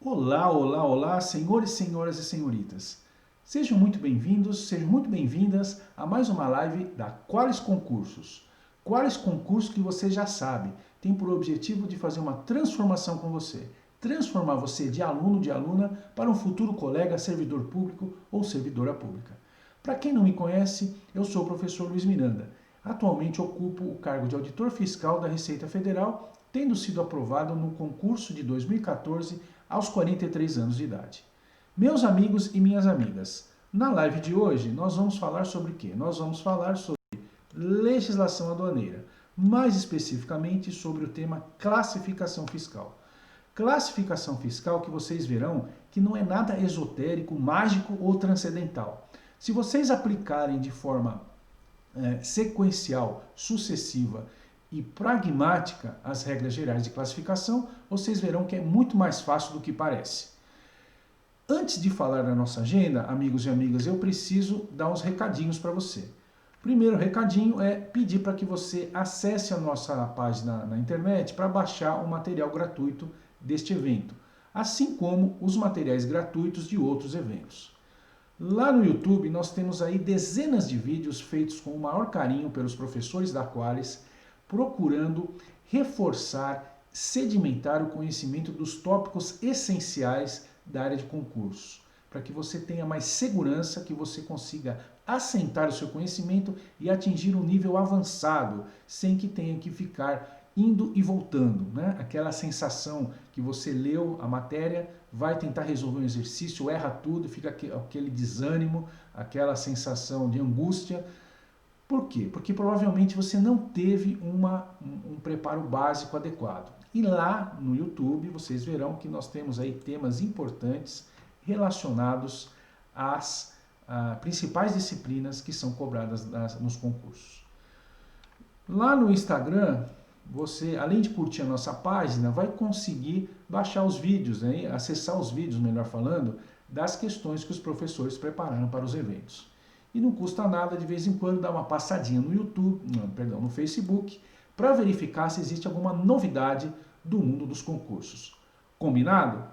Olá, olá, olá, senhores, senhoras e senhoritas. Sejam muito bem-vindos, sejam muito bem-vindas a mais uma live da Qualis Concursos. Qualis Concursos que você já sabe, tem por objetivo de fazer uma transformação com você. Transformar você de aluno, de aluna, para um futuro colega, servidor público ou servidora pública. Para quem não me conhece, eu sou o professor Luiz Miranda. Atualmente ocupo o cargo de auditor fiscal da Receita Federal, tendo sido aprovado no concurso de 2014 aos 43 anos de idade. Meus amigos e minhas amigas, na live de hoje nós vamos falar sobre o quê? Nós vamos falar sobre legislação aduaneira, mais especificamente sobre o tema classificação fiscal. Classificação fiscal que vocês verão que não é nada esotérico, mágico ou transcendental. Se vocês aplicarem de forma sequencial, sucessiva e pragmática as regras gerais de classificação, vocês verão que é muito mais fácil do que parece. Antes de falar da nossa agenda, amigos e amigas, eu preciso dar uns recadinhos para você. Primeiro recadinho é pedir para que você acesse a nossa página na internet para baixar o material gratuito deste evento, assim como os materiais gratuitos de outros eventos. Lá no YouTube nós temos aí dezenas de vídeos feitos com o maior carinho pelos professores da Qualis, procurando reforçar, sedimentar o conhecimento dos tópicos essenciais da área de concurso, para que você tenha mais segurança, que você consiga assentar o seu conhecimento e atingir um nível avançado, sem que tenha que ficar indo e voltando, né? Aquela sensação que você leu a matéria, vai tentar resolver um exercício, erra tudo, fica aquele desânimo, aquela sensação de angústia. Por quê? Porque provavelmente você não teve um preparo básico adequado. E lá no YouTube vocês verão que nós temos aí temas importantes relacionados às principais disciplinas que são cobradas nos concursos. Lá no Instagram, você, além de curtir a nossa página, vai conseguir baixar os vídeos, né? Acessar os vídeos, melhor falando, das questões que os professores prepararam para os eventos. E não custa nada de vez em quando dar uma passadinha no YouTube, no Facebook, para verificar se existe alguma novidade do mundo dos concursos. Combinado?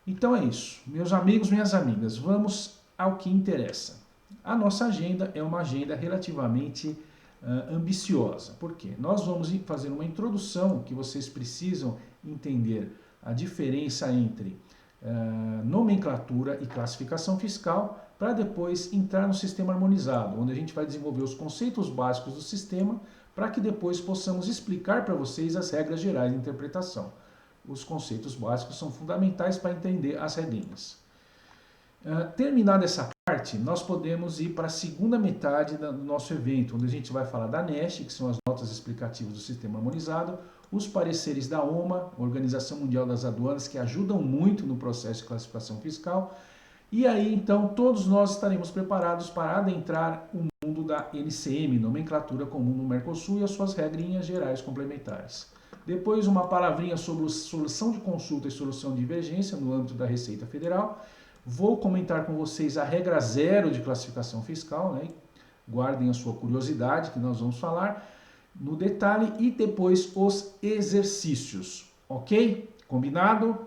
Então é isso. Meus amigos, minhas amigas, vamos ao que interessa. A nossa agenda é uma agenda relativamente ambiciosa. Por quê? Nós vamos fazer uma introdução que vocês precisam entender a diferença entre nomenclatura e classificação fiscal, para depois entrar no sistema harmonizado, onde a gente vai desenvolver os conceitos básicos do sistema, para que depois possamos explicar para vocês as regras gerais de interpretação. Os conceitos básicos são fundamentais para entender as regrinhas. Terminada essa parte, nós podemos ir para a segunda metade do nosso evento, onde a gente vai falar da NEST, que são as notas explicativas do sistema harmonizado, os pareceres da OMA, Organização Mundial das Aduanas, que ajudam muito no processo de classificação fiscal. E aí, então, todos nós estaremos preparados para adentrar o mundo da NCM, Nomenclatura Comum no Mercosul, e as suas regrinhas gerais complementares. Depois, uma palavrinha sobre solução de consulta e solução de divergência no âmbito da Receita Federal. Vou comentar com vocês a regra 0 de classificação fiscal, né? Guardem a sua curiosidade, que nós vamos falar no detalhe, e depois os exercícios, ok? Combinado?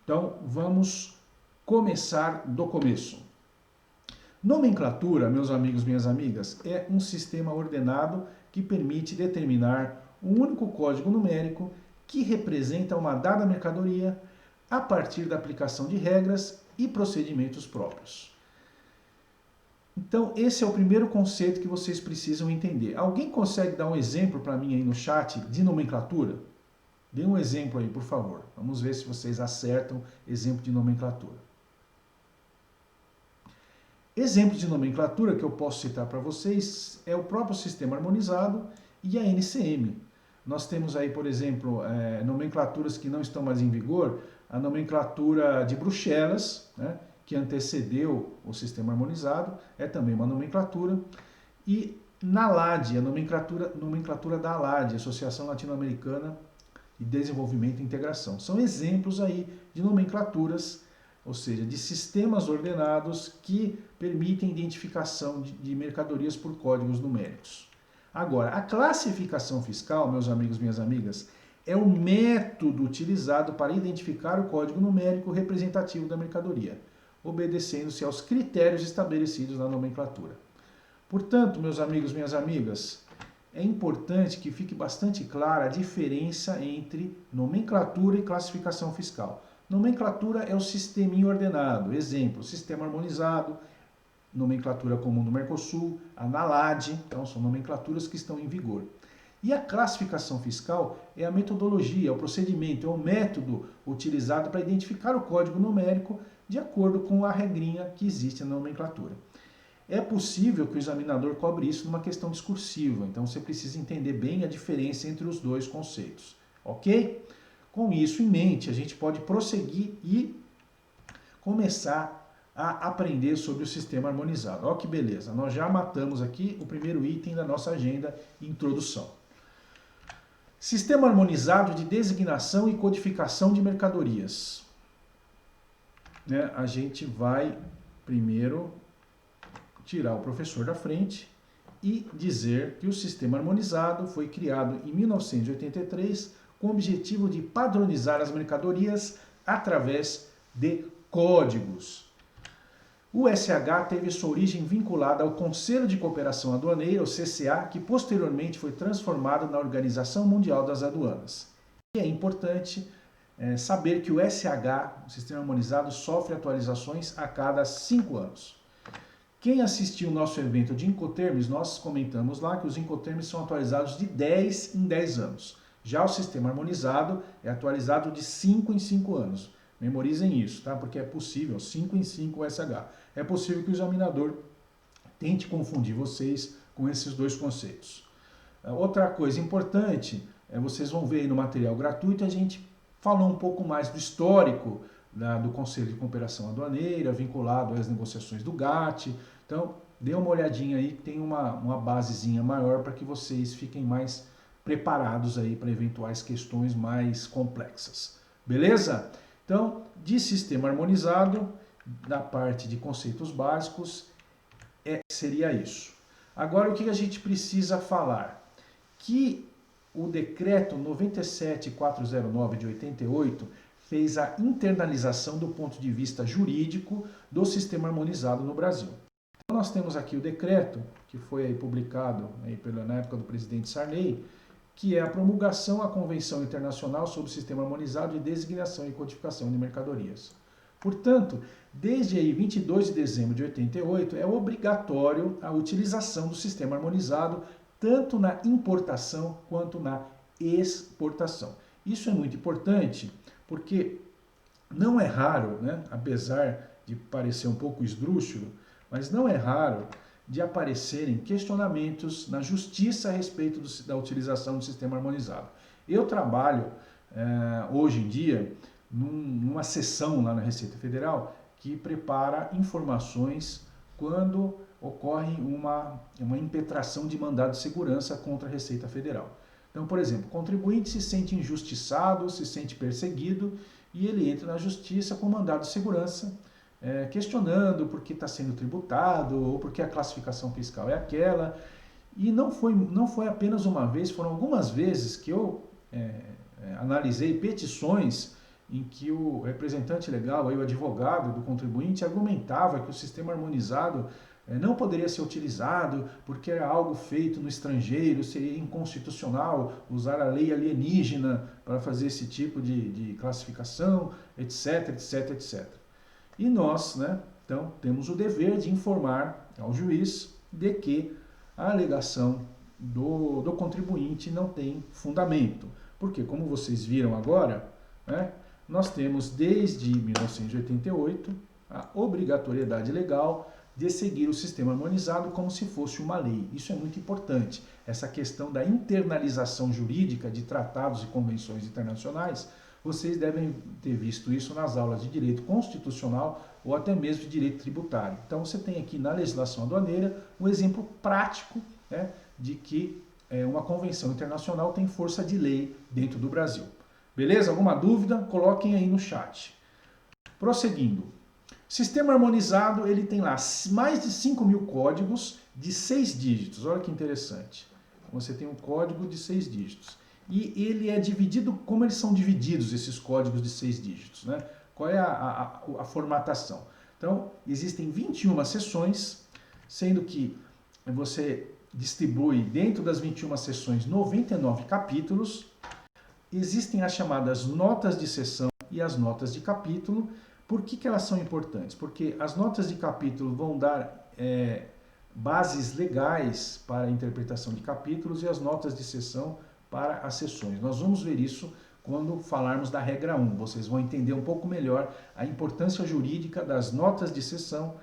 Então, vamos começar do começo. Nomenclatura, meus amigos, minhas amigas, é um sistema ordenado que permite determinar um único código numérico que representa uma dada mercadoria a partir da aplicação de regras e procedimentos próprios. Então, esse é o primeiro conceito que vocês precisam entender. Alguém consegue dar um exemplo para mim aí no chat de nomenclatura? Dê um exemplo aí, por favor. Vamos ver se vocês acertam exemplo de nomenclatura. Exemplo de nomenclatura que eu posso citar para vocês é o próprio sistema harmonizado e a NCM. Nós temos aí, por exemplo, nomenclaturas que não estão mais em vigor, a nomenclatura de Bruxelas, né, que antecedeu o sistema harmonizado, é também uma nomenclatura, e na ALAD, a nomenclatura da ALAD, Associação Latino-Americana de Desenvolvimento e Integração. São exemplos aí de nomenclaturas, ou seja, de sistemas ordenados que permitem identificação de mercadorias por códigos numéricos. Agora, a classificação fiscal, meus amigos, minhas amigas, é o método utilizado para identificar o código numérico representativo da mercadoria, obedecendo-se aos critérios estabelecidos na nomenclatura. Portanto, meus amigos, minhas amigas, é importante que fique bastante clara a diferença entre nomenclatura e classificação fiscal. Nomenclatura é o sisteminha ordenado, exemplo, sistema harmonizado, nomenclatura comum do Mercosul, a NALAD, então são nomenclaturas que estão em vigor. E a classificação fiscal é a metodologia, é o procedimento, é o método utilizado para identificar o código numérico de acordo com a regrinha que existe na nomenclatura. É possível que o examinador cobre isso numa questão discursiva, então você precisa entender bem a diferença entre os dois conceitos, ok? Com isso em mente, a gente pode prosseguir e começar a aprender sobre o sistema harmonizado. Olha que beleza, nós já matamos aqui o primeiro item da nossa agenda, introdução. Sistema harmonizado de designação e codificação de mercadorias. A gente vai primeiro tirar o professor da frente e dizer que o sistema harmonizado foi criado em 1983 com o objetivo de padronizar as mercadorias através de códigos. O SH teve sua origem vinculada ao Conselho de Cooperação Aduaneira, o CCA, que posteriormente foi transformado na Organização Mundial das Aduanas. E é importante saber que o SH, o Sistema Harmonizado, sofre atualizações a cada 5 anos. Quem assistiu o nosso evento de Incoterms, nós comentamos lá que os Incoterms são atualizados de 10 em 10 anos. Já o Sistema Harmonizado é atualizado de 5 em 5 anos. Memorizem isso, tá? Porque é possível, 5 em 5 o SH. É possível que o examinador tente confundir vocês com esses dois conceitos. Outra coisa importante, vocês vão ver aí no material gratuito, a gente falou um pouco mais do histórico do Conselho de Cooperação Aduaneira, vinculado às negociações do GATT. Então, dê uma olhadinha aí, que tem uma basezinha maior para que vocês fiquem mais preparados aí para eventuais questões mais complexas. Beleza? Então, de sistema harmonizado, da parte de conceitos básicos, seria isso. Agora, o que a gente precisa falar? Que o decreto 97.409 de 88 fez a internalização do ponto de vista jurídico do sistema harmonizado no Brasil. Então, nós temos aqui o decreto, que foi aí publicado aí na época do presidente Sarney, que é a promulgação à Convenção Internacional sobre o Sistema Harmonizado de Designação e Codificação de Mercadorias. Portanto, desde aí 22 de dezembro de 88, é obrigatório a utilização do sistema harmonizado tanto na importação quanto na exportação. Isso é muito importante porque não é raro, apesar de parecer um pouco esdrúxulo, mas não é raro de aparecerem questionamentos na justiça a respeito da utilização do sistema harmonizado. Eu trabalho, hoje em dia, numa seção lá na Receita Federal que prepara informações quando ocorre uma impetração de mandado de segurança contra a Receita Federal. Então, por exemplo, o contribuinte se sente injustiçado, se sente perseguido e ele entra na justiça com mandado de segurança, questionando por que está sendo tributado ou por que a classificação fiscal é aquela. E não foi apenas uma vez, foram algumas vezes que eu analisei petições em que o representante legal, o advogado do contribuinte, argumentava que o sistema harmonizado não poderia ser utilizado porque era algo feito no estrangeiro, seria inconstitucional usar a lei alienígena para fazer esse tipo de classificação, etc, etc, etc. E nós, então, temos o dever de informar ao juiz de que a alegação do contribuinte não tem fundamento. Porque, como vocês viram agora, nós temos desde 1988 a obrigatoriedade legal de seguir o sistema harmonizado como se fosse uma lei. Isso é muito importante. Essa questão da internalização jurídica de tratados e convenções internacionais, vocês devem ter visto isso nas aulas de direito constitucional ou até mesmo de direito tributário. Então você tem aqui na legislação aduaneira um exemplo prático de que uma convenção internacional tem força de lei dentro do Brasil. Beleza? Alguma dúvida? Coloquem aí no chat. Prosseguindo. Sistema harmonizado, ele tem lá mais de 5.000 códigos de 6 dígitos. Olha que interessante. Você tem um código de 6 dígitos. e ele é dividido, como eles são divididos, esses códigos de 6 dígitos, né? Qual é a formatação? Então, existem 21 seções, sendo que você distribui dentro das 21 seções 99 capítulos. Existem as chamadas notas de seção e as notas de capítulo. Por que elas são importantes? Porque as notas de capítulo vão dar bases legais para a interpretação de capítulos e as notas de seção para as seções. Nós vamos ver isso quando falarmos da regra 1. Vocês vão entender um pouco melhor a importância jurídica das notas de seção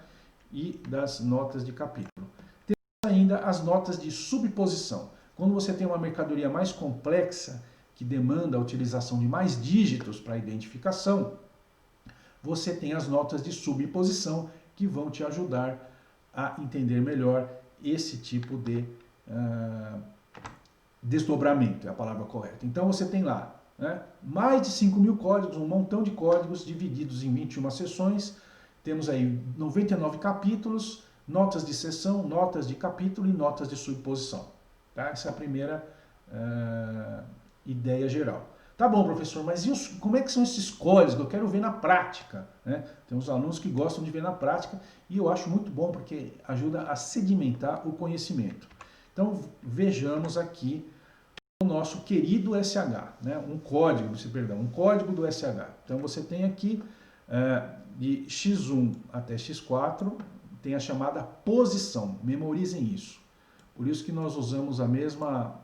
e das notas de capítulo. Temos ainda as notas de subposição. Quando você tem uma mercadoria mais complexa, que demanda a utilização de mais dígitos para a identificação, você tem as notas de subposição que vão te ajudar a entender melhor esse tipo de desdobramento, é a palavra correta. Então você tem lá, né, mais de 5.000 códigos, um montão de códigos divididos em 21 seções. Temos aí 99 capítulos, notas de seção, notas de capítulo e notas de subposição. Tá? Essa é a primeira ideia geral. Tá bom, professor, mas como é que são esses códigos? Eu quero ver na prática, né? Tem uns alunos que gostam de ver na prática e eu acho muito bom porque ajuda a sedimentar o conhecimento. Então vejamos aqui o nosso querido SH, né? Um código do SH. Então você tem aqui de X1 até X4, tem a chamada posição, memorizem isso. Por isso que nós usamos a mesma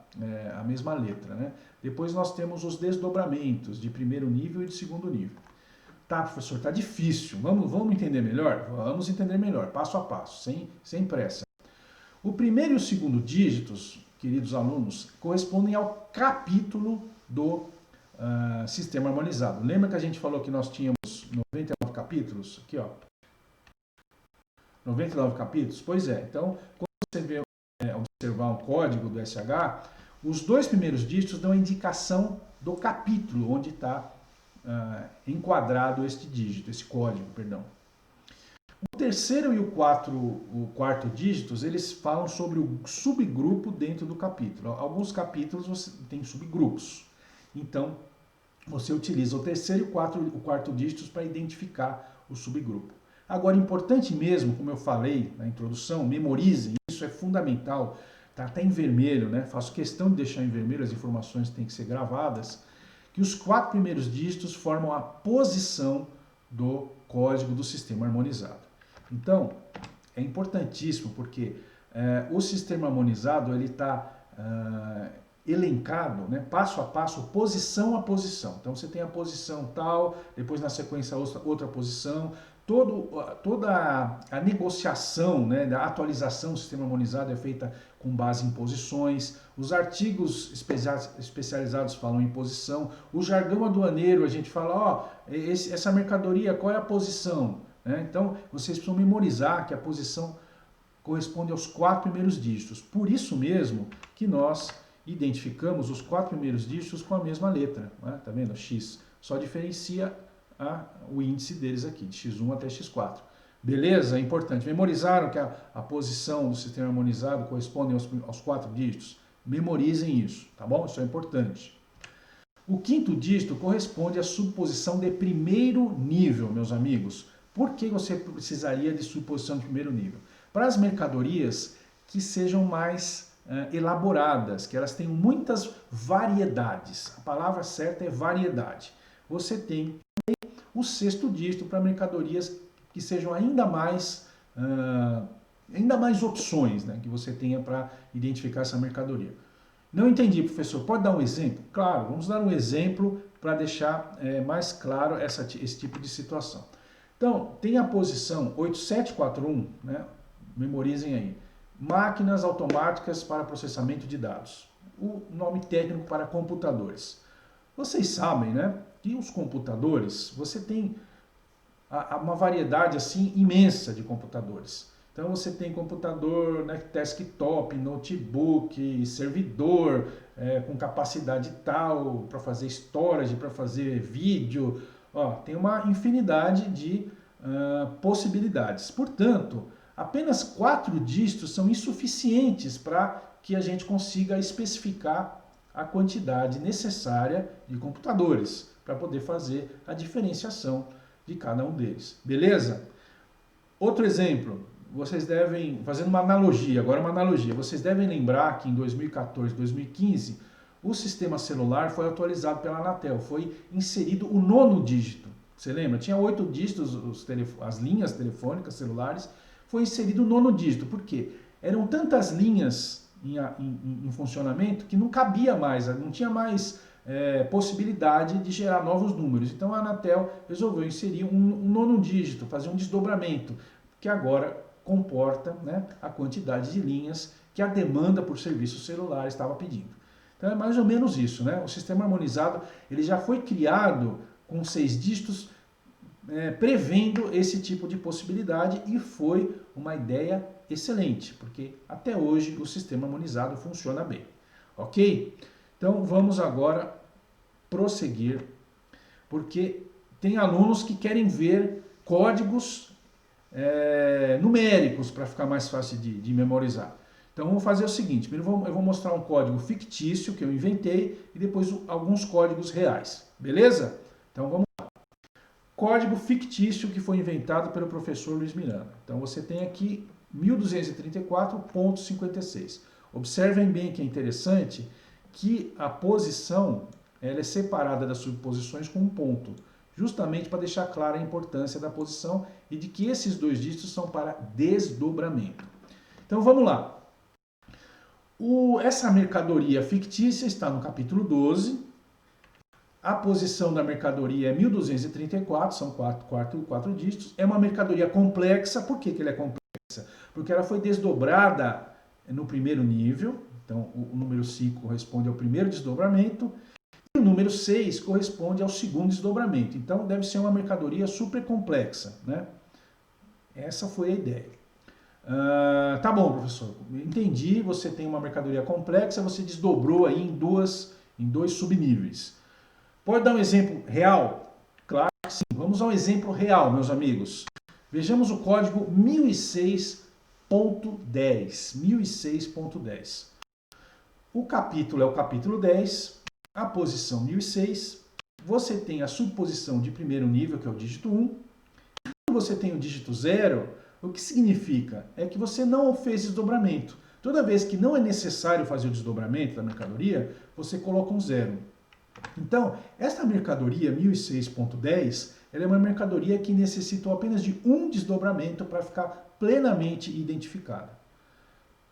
letra, né? Depois nós temos os desdobramentos de primeiro nível e de segundo nível. Tá, professor, tá difícil. Vamos entender melhor? Vamos entender melhor, passo a passo, sem pressa. O primeiro e o segundo dígitos, queridos alunos, correspondem ao capítulo do sistema harmonizado. Lembra que a gente falou que nós tínhamos 99 capítulos? Aqui, ó. 99 capítulos? Pois é. Então, quando você observar um código do SH, os 2 primeiros dígitos dão a indicação do capítulo onde está enquadrado este dígito, esse código, perdão. O terceiro e o quarto dígitos, eles falam sobre o subgrupo dentro do capítulo. Alguns capítulos você tem subgrupos. Então, você utiliza o terceiro e o quarto dígitos para identificar o subgrupo. Agora, importante mesmo, como eu falei na introdução, memorizem, isso é fundamental. Está até em vermelho, né? Faço questão de deixar em vermelho, as informações têm que ser gravadas, que os 4 primeiros dígitos formam a posição do código do sistema harmonizado. Então, é importantíssimo, porque o sistema harmonizado ele está elencado, né, passo a passo, posição a posição. Então, você tem a posição tal, depois na sequência outra posição. Toda a negociação, né, da atualização do sistema harmonizado é feita com base em posições. Os artigos especializados falam em posição. O jargão aduaneiro, a gente fala, essa mercadoria, qual é a posição? Né? Então, vocês precisam memorizar que a posição corresponde aos 4 primeiros dígitos. Por isso mesmo que nós identificamos os 4 primeiros dígitos com a mesma letra. Né? Tá vendo? X. Só diferencia o índice deles aqui, de X1 até X4. Beleza? É importante. Memorizaram que a posição do sistema harmonizado corresponde aos 4 dígitos? Memorizem isso, tá bom? Isso é importante. O quinto dígito corresponde à subposição de primeiro nível, meus amigos. Por que você precisaria de subposição de primeiro nível? Para as mercadorias que sejam mais elaboradas, que elas tenham muitas variedades. A palavra certa é variedade. Você tem o sexto dígito para mercadorias que sejam ainda mais opções, né, que você tenha para identificar essa mercadoria. Não entendi, professor. Pode dar um exemplo? Claro, vamos dar um exemplo para deixar mais claro esse tipo de situação. Então, tem a posição 8741, né, memorizem aí. Máquinas automáticas para processamento de dados. O nome técnico para computadores. Vocês sabem, né, que os computadores, você tem uma variedade assim imensa de computadores. Então você tem computador, né, desktop, notebook, servidor com capacidade tal para fazer storage, para fazer vídeo. Tem uma infinidade de possibilidades. Portanto, apenas 4 dígitos são insuficientes para que a gente consiga especificar a quantidade necessária de computadores para poder fazer a diferenciação de cada um deles. Beleza? Outro exemplo, vocês devem, fazendo uma analogia, agora uma analogia, vocês devem lembrar que em 2014, 2015, o sistema celular foi atualizado pela Anatel, foi inserido o 9º dígito. Você lembra? Tinha 8 dígitos, as linhas telefônicas celulares, foi inserido o 9º dígito. Por quê? Eram tantas linhas em funcionamento que não cabia mais, não tinha mais possibilidade de gerar novos números. Então a Anatel resolveu inserir um 9º dígito, fazer um desdobramento, que agora comporta, né, a quantidade de linhas que a demanda por serviço celular estava pedindo. Então é mais ou menos isso, né? O sistema harmonizado ele já foi criado com 6 dígitos, prevendo esse tipo de possibilidade, e foi uma ideia excelente, porque até hoje o sistema harmonizado funciona bem. Ok? Então vamos agora prosseguir, porque tem alunos que querem ver códigos numéricos para ficar mais fácil de memorizar. Então vamos fazer o seguinte, primeiro eu vou mostrar um código fictício que eu inventei e depois alguns códigos reais, beleza? Então vamos lá. Código fictício que foi inventado pelo professor Luiz Miranda. Então você tem aqui 1234.56. Observem bem que é interessante que a posição ela é separada das subposições com um ponto, justamente para deixar clara a importância da posição e de que esses 2 dígitos são para desdobramento. Então vamos lá. Essa mercadoria fictícia está no capítulo 12. A posição da mercadoria é 1234, são 4 dígitos. É uma mercadoria complexa. Por que ela é complexa? Porque ela foi desdobrada no primeiro nível. Então o número 5 corresponde ao primeiro desdobramento. E o número 6 corresponde ao segundo desdobramento. Então deve ser uma mercadoria super complexa, né? Essa foi a ideia. Tá bom, professor, entendi, você tem uma mercadoria complexa, você desdobrou aí em dois subníveis. Pode dar um exemplo real? Claro que sim. Vamos ao exemplo real, meus amigos. Vejamos o código 1006.10. 1006.10. O capítulo é o capítulo 10, a posição 1006. Você tem a subposição de primeiro nível, que é o dígito 1. Quando você tem o dígito 0, o que significa? É que você não fez desdobramento. Toda vez que não é necessário fazer o desdobramento da mercadoria, você coloca um 0. Então, esta mercadoria 1006.10, ela é uma mercadoria que necessitou apenas de um desdobramento para ficar plenamente identificada.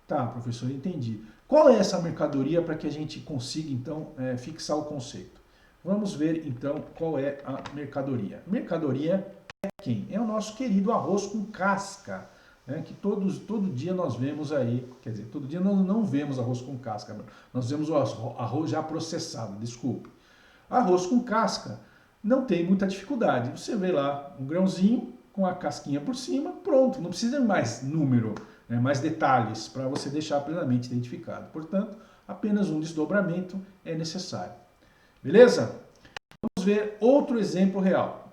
Tá, professor, entendi. Qual é essa mercadoria para que a gente consiga, então, fixar o conceito? Vamos ver, então, qual é a mercadoria. Mercadoria é quem? É o nosso querido arroz com casca, né, que todo dia nós vemos aí, quer dizer, todo dia nós não vemos arroz com casca, nós vemos o arroz já processado, desculpe. Arroz com casca não tem muita dificuldade. Você vê lá um grãozinho com a casquinha por cima, pronto, não precisa mais número, né, mais detalhes para você deixar plenamente identificado. Portanto, apenas um desdobramento é necessário. Beleza? Vamos ver outro exemplo real.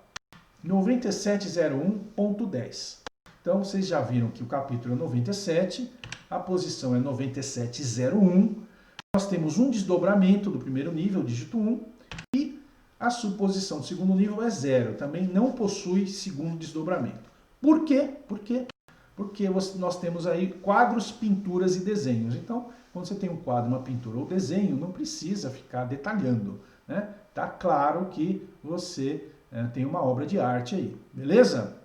9701.10. Então, vocês já viram que o capítulo é 97, a posição é 9701. Nós temos um desdobramento do primeiro nível, dígito 1, e a subposição do segundo nível é 0. Também não possui segundo desdobramento. Por quê? Porque nós temos aí quadros, pinturas e desenhos. Então, quando você tem um quadro, uma pintura ou desenho, não precisa ficar detalhando, né? Tá claro que você tem uma obra de arte aí, beleza?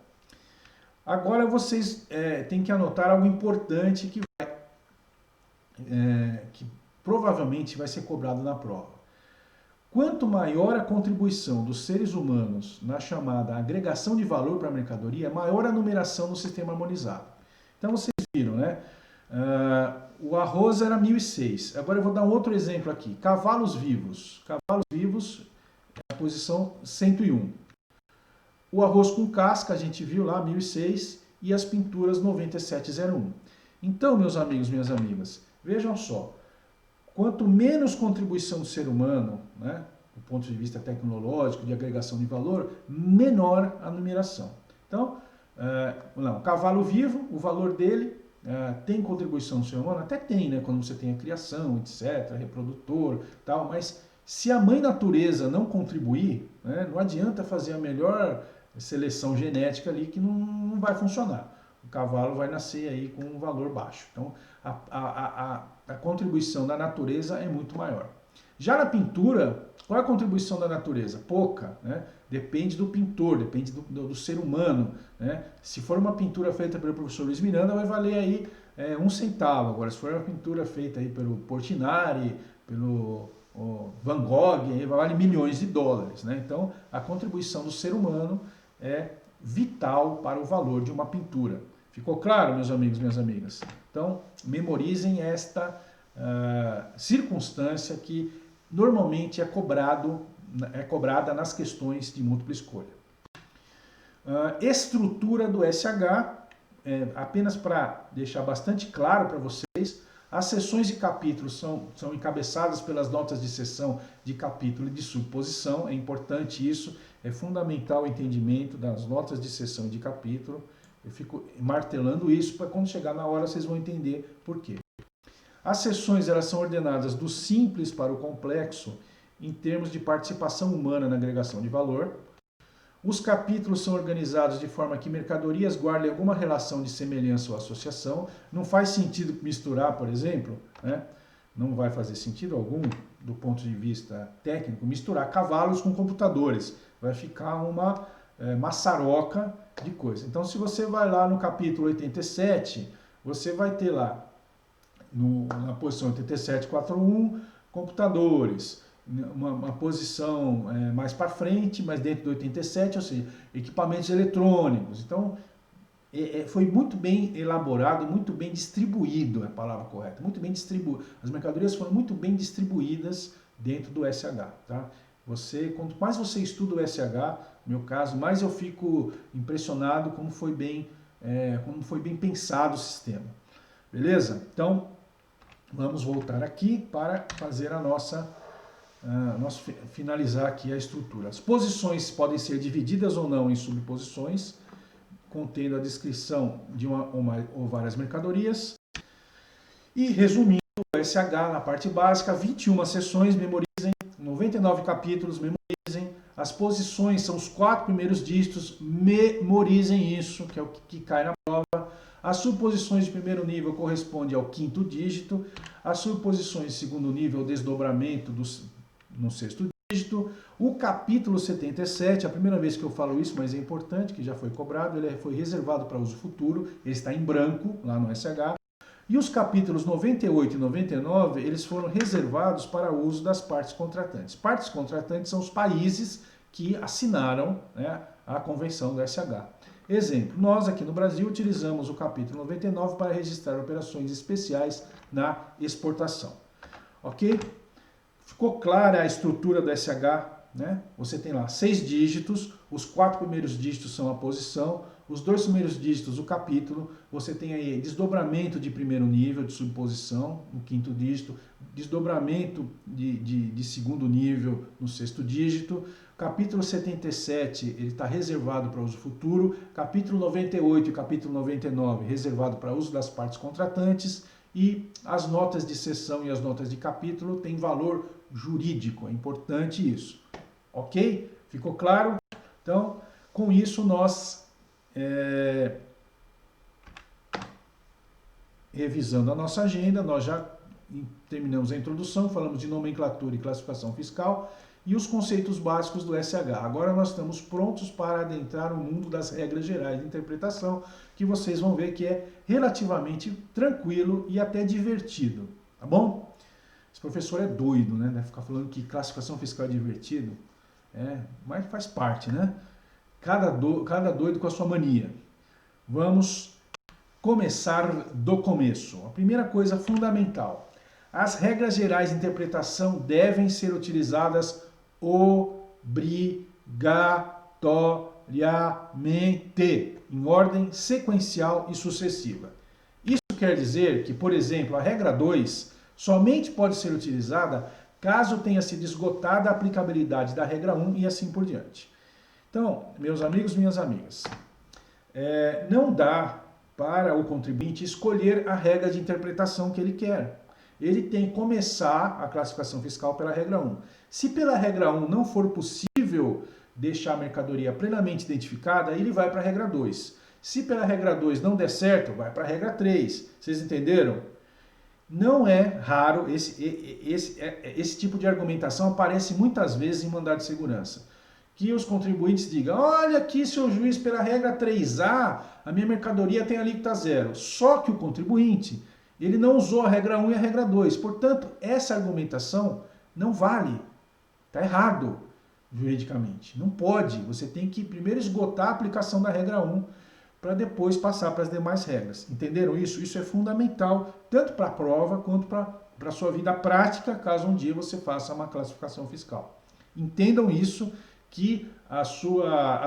Agora vocês têm que anotar algo importante que provavelmente vai ser cobrado na prova. Quanto maior a contribuição dos seres humanos na chamada agregação de valor para a mercadoria, maior a numeração no sistema harmonizado. Então vocês viram, né? O arroz era 1006. Agora eu vou dar um outro exemplo aqui. Cavalos vivos. Cavalos vivos é a posição 101. O arroz com casca, a gente viu lá, 1006, e as pinturas 9701. Então, meus amigos, minhas amigas, vejam só, quanto menos contribuição do ser humano, né, do ponto de vista tecnológico, de agregação de valor, menor a numeração. Então, o cavalo vivo, o valor dele tem contribuição do ser humano? Até tem, né? Quando você tem a criação, etc., reprodutor, tal, mas se a mãe natureza não contribuir, né, não adianta fazer a melhor seleção genética ali que não vai funcionar. O cavalo vai nascer aí com um valor baixo. Então, a contribuição da natureza é muito maior. Já na pintura, qual é a contribuição da natureza? Pouca, né? Depende do pintor, depende do ser humano, né? Se for uma pintura feita pelo professor Luiz Miranda, vai valer aí 1 centavo. Agora, se for uma pintura feita aí pelo Portinari, pelo Van Gogh, aí vale milhões de dólares, né? Então, a contribuição do ser humano é vital para o valor de uma pintura. Ficou claro, meus amigos, minhas amigas? Então, memorizem esta circunstância que normalmente é cobrada nas questões de múltipla escolha. Estrutura do SH, apenas para deixar bastante claro para vocês, as seções de capítulo são encabeçadas pelas notas de seção de capítulo e de subposição. É importante isso, é fundamental o entendimento das notas de seção e de capítulo. Eu fico martelando isso para quando chegar na hora vocês vão entender por quê. As seções elas são ordenadas do simples para o complexo em termos de participação humana na agregação de valor. Os capítulos são organizados de forma que mercadorias guardem alguma relação de semelhança ou associação. Não faz sentido misturar, por exemplo, né? Não vai fazer sentido algum, do ponto de vista técnico, misturar cavalos com computadores. Vai ficar uma maçaroca de coisa. Então, se você vai lá no capítulo 87, você vai ter lá, na posição 8741, computadores. Uma posição mais para frente, mas dentro do 87, ou seja, equipamentos eletrônicos. Então, foi muito bem elaborado, muito bem distribuído, é a palavra correta, muito bem distribuído. As mercadorias foram muito bem distribuídas dentro do SH, tá? Quanto mais você estuda o SH, no meu caso, mais eu fico impressionado como foi bem pensado o sistema. Beleza? Então, vamos voltar aqui para fazer finalizar aqui a estrutura. As posições podem ser divididas ou não em subposições, contendo a descrição de uma ou várias mercadorias. E resumindo, o SH na parte básica, 21 seções, memorizem, 99 capítulos, memorizem. As posições são os 4 primeiros dígitos, memorizem isso, que é o que cai na prova. As subposições de primeiro nível correspondem ao 5º dígito. As subposições de segundo nível, o desdobramento no 6º dígito. O capítulo 77, a primeira vez que eu falo isso, mas é importante, que já foi cobrado, ele foi reservado para uso futuro, ele está em branco lá no SH. E os capítulos 98 e 99, eles foram reservados para o uso das partes contratantes. Partes contratantes são os países que assinaram, né, a convenção do SH. Exemplo, nós aqui no Brasil utilizamos o capítulo 99 para registrar operações especiais na exportação. Ok? Ficou clara a estrutura do SH, né? Você tem lá 6 dígitos, os 4 primeiros dígitos são a posição, os 2 primeiros dígitos o capítulo, você tem aí desdobramento de primeiro nível, de subposição, no 5º dígito, desdobramento de segundo nível no 6º dígito. Capítulo 77, ele está reservado para uso futuro. Capítulo 98 e capítulo 99, reservado para uso das partes contratantes. E as notas de seção e as notas de capítulo têm valor jurídico, é importante isso. Ok? Ficou claro? Então, com isso nós, revisando a nossa agenda, nós já terminamos a introdução, falamos de nomenclatura e classificação fiscal e os conceitos básicos do SH. Agora nós estamos prontos para adentrar o mundo das regras gerais de interpretação, que vocês vão ver que é relativamente tranquilo e até divertido, tá bom? Esse professor é doido, né? Deve ficar falando que classificação fiscal é divertido. Mas faz parte, né? Cada doido com a sua mania. Vamos começar do começo. A primeira coisa fundamental. As regras gerais de interpretação devem ser utilizadas obrigatoriamente, em ordem sequencial e sucessiva. Isso quer dizer que, por exemplo, a regra 2 somente pode ser utilizada caso tenha sido esgotada a aplicabilidade da regra 1 e assim por diante. Então, meus amigos, minhas amigas, não dá para o contribuinte escolher a regra de interpretação que ele quer. Ele tem que começar a classificação fiscal pela regra 1. Se pela regra 1 não for possível deixar a mercadoria plenamente identificada, ele vai para a regra 2. Se pela regra 2 não der certo, vai para a regra 3. Vocês entenderam? Não é raro, esse tipo de argumentação aparece muitas vezes em mandado de segurança. Que os contribuintes digam, olha aqui, seu juiz, pela regra 3A, a minha mercadoria tem alíquota zero. Só que o contribuinte, ele não usou a regra 1 e a regra 2. Portanto, essa argumentação não vale. Está errado juridicamente. Não pode. Você tem que primeiro esgotar a aplicação da regra 1 para depois passar para as demais regras. Entenderam isso? Isso é fundamental, tanto para a prova quanto para a sua vida prática, caso um dia você faça uma classificação fiscal. Entendam isso, que as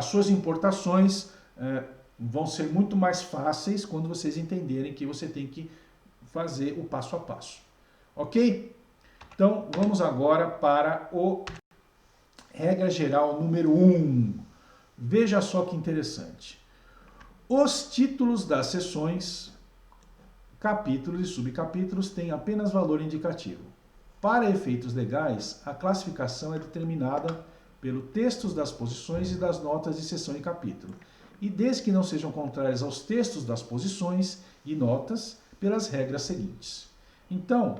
suas importações vão ser muito mais fáceis quando vocês entenderem que você tem que fazer o passo a passo. Ok? Então, vamos agora para o regra geral número 1. Veja só que interessante. Os títulos das seções, capítulos e subcapítulos têm apenas valor indicativo. Para efeitos legais, a classificação é determinada pelo texto das posições e das notas de seção e capítulo, e desde que não sejam contrárias aos textos das posições e notas, pelas regras seguintes. Então,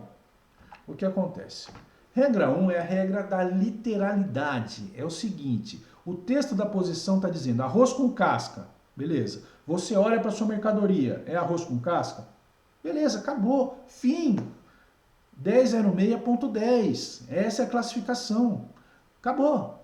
o que acontece? Regra 1 é a regra da literalidade. É o seguinte, o texto da posição está dizendo arroz com casca. Beleza. Você olha para a sua mercadoria, é arroz com casca? Beleza, acabou. Fim. 1006.10. Essa é a classificação. Acabou.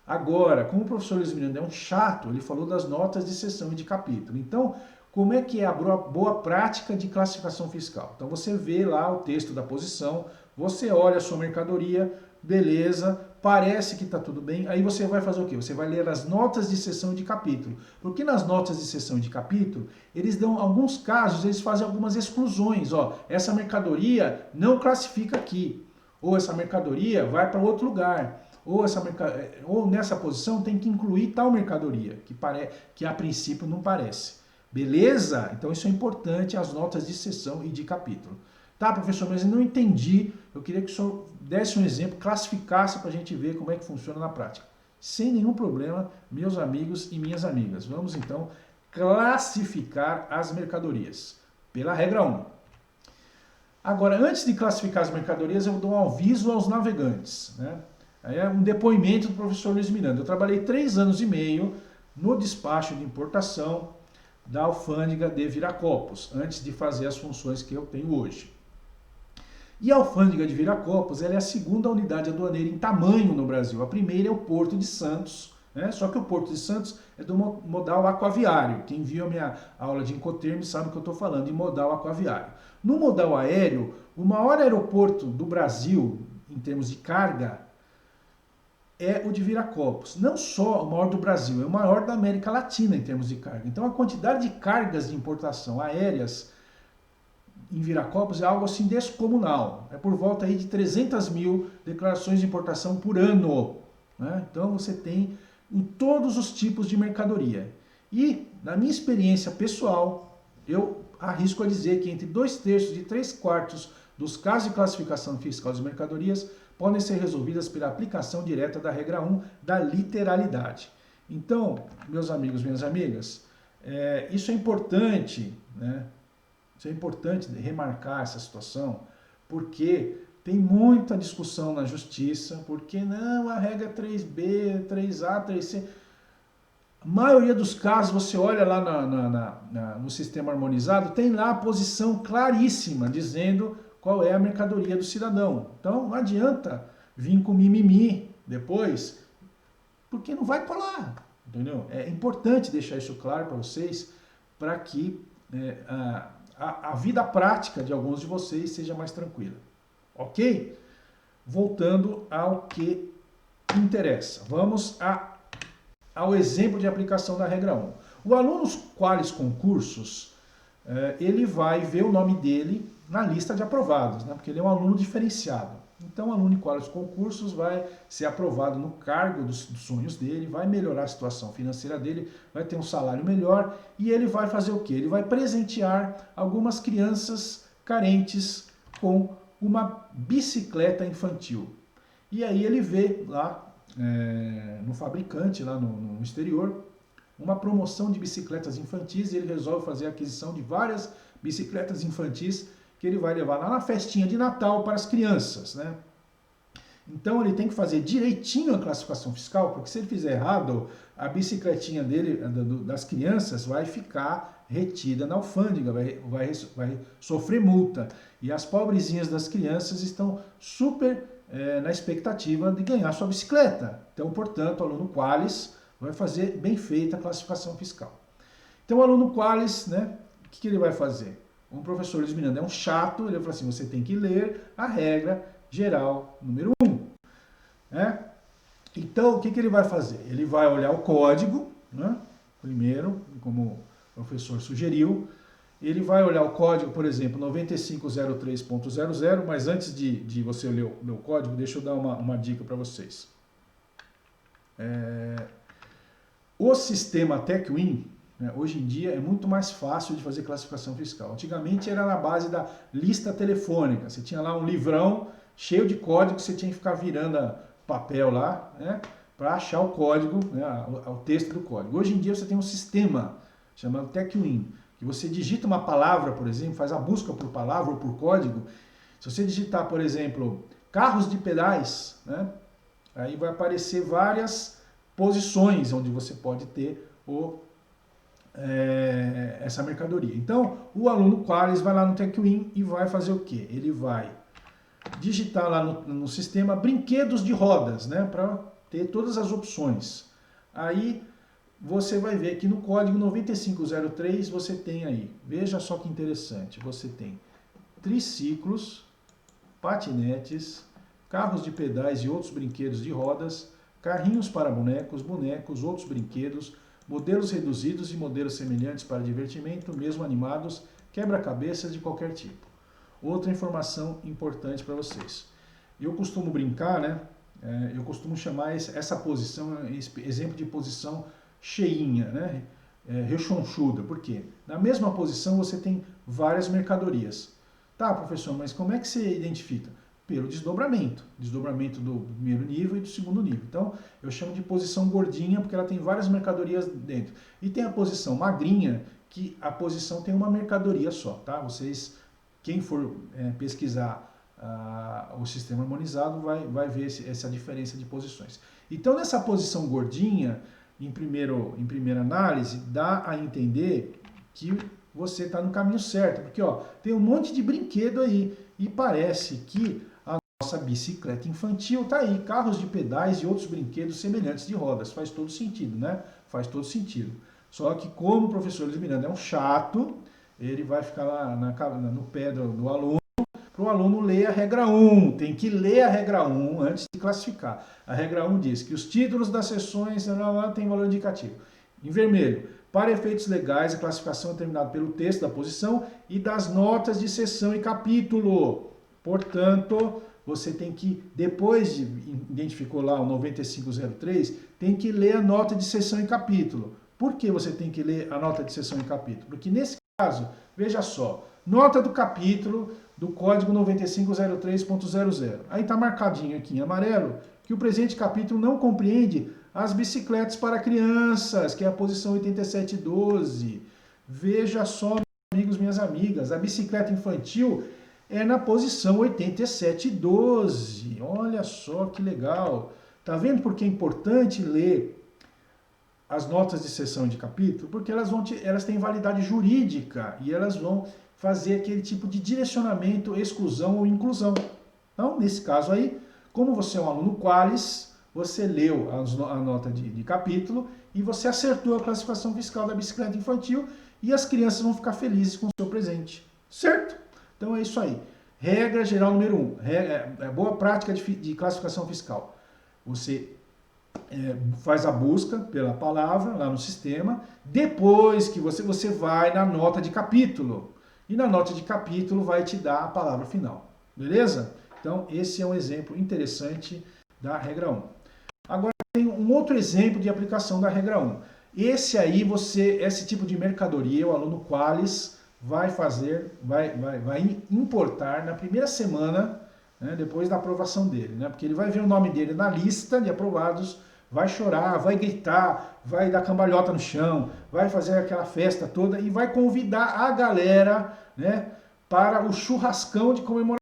Agora, como o professor Luiz Miranda é um chato, ele falou das notas de seção e de capítulo. Então, como é que é a boa prática de classificação fiscal? Então, você vê lá o texto da posição, você olha a sua mercadoria, beleza, parece que está tudo bem, aí você vai fazer o quê? Você vai ler as notas de seção e de capítulo. Porque nas notas de seção e de capítulo, eles dão, alguns casos, eles fazem algumas exclusões. Ó, essa mercadoria não classifica aqui, ou essa mercadoria vai para outro lugar. Ou nessa posição tem que incluir tal mercadoria, que a princípio não parece. Beleza? Então isso é importante, as notas de seção e de capítulo. Tá, professor, mas eu não entendi. Eu queria que o senhor desse um exemplo, classificasse para a gente ver como é que funciona na prática. Sem nenhum problema, meus amigos e minhas amigas. Vamos então classificar as mercadorias pela regra 1. Agora, antes de classificar as mercadorias, eu dou um aviso aos navegantes, né? É um depoimento do professor Luiz Miranda. Eu trabalhei 3 anos e meio no despacho de importação da alfândega de Viracopos, antes de fazer as funções que eu tenho hoje. E a alfândega de Viracopos, ela é a segunda unidade aduaneira em tamanho no Brasil. A primeira é o Porto de Santos, né? Só que o Porto de Santos é do modal aquaviário. Quem viu a minha aula de Incoterms sabe o que eu estou falando, de modal aquaviário. No modal aéreo, o maior aeroporto do Brasil, em termos de carga, é o de Viracopos. Não só o maior do Brasil, é o maior da América Latina em termos de carga. Então a quantidade de cargas de importação aéreas em Viracopos é algo assim descomunal. É por volta aí de 300 mil declarações de importação por ano, né? Então você tem em todos os tipos de mercadoria. E, na minha experiência pessoal, eu arrisco a dizer que entre 2/3 e 3/4 dos casos de classificação fiscal das mercadorias podem ser resolvidas pela aplicação direta da regra 1 da literalidade. Então, meus amigos, minhas amigas, isso é importante, né? Isso é importante remarcar essa situação, porque tem muita discussão na justiça, porque não, a regra 3B, 3A, 3C... A maioria dos casos, você olha lá no sistema harmonizado, tem lá a posição claríssima, dizendo qual é a mercadoria do cidadão. Então, não adianta vir com mimimi depois, porque não vai colar, entendeu? É importante deixar isso claro para vocês, para que a vida prática de alguns de vocês seja mais tranquila. Ok? Voltando ao que interessa. Vamos ao exemplo de aplicação da regra 1. O aluno quais concursos, ele vai ver o nome dele na lista de aprovados, né? Porque ele é um aluno diferenciado. Então, o aluno em quais concursos vai ser aprovado no cargo dos sonhos dele, vai melhorar a situação financeira dele, vai ter um salário melhor e ele vai fazer o quê? Ele vai presentear algumas crianças carentes com uma bicicleta infantil. E aí ele vê lá no fabricante, lá no exterior, uma promoção de bicicletas infantis e ele resolve fazer a aquisição de várias bicicletas infantis que ele vai levar lá na festinha de Natal para as crianças, né? Então ele tem que fazer direitinho a classificação fiscal, porque se ele fizer errado, a bicicletinha dele, das crianças, vai ficar retida na alfândega, vai sofrer multa. E as pobrezinhas das crianças estão super na expectativa de ganhar sua bicicleta. Então, portanto, o aluno Qualis vai fazer bem feita a classificação fiscal. Então, o aluno Qualis, né, o que ele vai fazer? O professor Luiz Miranda é um chato, ele vai falar assim, você tem que ler a regra geral número 1. Né? Então, o que ele vai fazer? Ele vai olhar o código, né? Primeiro, como o professor sugeriu, ele vai olhar o código, por exemplo, 9503.00, mas antes de você ler o código, deixa eu dar uma dica para vocês. O sistema TechWin, né, hoje em dia é muito mais fácil de fazer classificação fiscal. Antigamente era na base da lista telefônica. Você tinha lá um livrão cheio de código, você tinha que ficar virando papel lá, né, para achar o código, né, o texto do código. Hoje em dia você tem um sistema chamado TechWin, que você digita uma palavra, por exemplo, faz a busca por palavra ou por código. Se você digitar, por exemplo, carros de pedais, né, aí vai aparecer várias posições onde você pode ter essa mercadoria. Então, o aluno Qualis vai lá no TechWin e vai fazer o quê? Ele vai digitar lá no sistema brinquedos de rodas, né, para ter todas as opções. Aí você vai ver que no código 9503 você tem aí, veja só que interessante, você tem triciclos, patinetes, carros de pedais e outros brinquedos de rodas, carrinhos para bonecos, outros brinquedos, modelos reduzidos e modelos semelhantes para divertimento, mesmo animados, quebra-cabeças de qualquer tipo. Outra informação importante para vocês. Eu costumo brincar, né? Eu costumo chamar essa posição, exemplo de posição cheinha, né? Rechonchuda. Por quê? Na mesma posição você tem várias mercadorias. Tá, professor, mas como é que você identifica? Pelo desdobramento. Desdobramento do primeiro nível e do segundo nível. Então, eu chamo de posição gordinha, porque ela tem várias mercadorias dentro. E tem a posição magrinha, que a posição tem uma mercadoria só, tá? Vocês, quem for pesquisar o sistema harmonizado, vai ver essa diferença de posições. Então, nessa posição gordinha, em primeira análise, dá a entender que você está no caminho certo. Porque ó, tem um monte de brinquedo aí, e parece que a nossa bicicleta infantil está aí, carros de pedais e outros brinquedos semelhantes de rodas. Faz todo sentido, né? Faz todo sentido. Só que como o professor Luiz Miranda é um chato, ele vai ficar lá no pé do aluno, para o aluno ler a regra 1. Tem que ler a regra 1 antes de classificar. A regra 1 diz que os títulos das seções têm valor indicativo. Em vermelho, para efeitos legais, a classificação é determinada pelo texto da posição e das notas de seção e capítulo. Portanto, você tem que, depois de identificou lá o 9503, tem que ler a nota de seção e capítulo. Por que você tem que ler a nota de seção e capítulo? Porque nesse caso, veja só, nota do capítulo do código 9503.00. Aí está marcadinho aqui em amarelo que o presente capítulo não compreende as bicicletas para crianças, que é a posição 8712. Veja só, meus amigos, minhas amigas, a bicicleta infantil é na posição 8712. Olha só que legal. Tá vendo por que é importante ler as notas de seção e de capítulo? Porque elas têm validade jurídica e elas vão fazer aquele tipo de direcionamento, exclusão ou inclusão. Então, nesse caso aí, como você é um aluno Qualis, você leu a nota de capítulo e você acertou a classificação fiscal da bicicleta infantil e as crianças vão ficar felizes com o seu presente. Certo? Então é isso aí. Regra geral número 1. Boa prática de classificação fiscal. Você faz a busca pela palavra lá no sistema, depois que você vai na nota de capítulo. E na nota de capítulo vai te dar a palavra final. Beleza? Então, esse é um exemplo interessante da regra 1. Agora, tem um outro exemplo de aplicação da regra 1. Esse aí, esse tipo de mercadoria, o aluno Qualis vai importar na primeira semana, né, depois da aprovação dele, né, porque ele vai ver o nome dele na lista de aprovados, vai chorar, vai gritar, vai dar cambalhota no chão, vai fazer aquela festa toda e vai convidar a galera, né, para o churrascão de comemoração.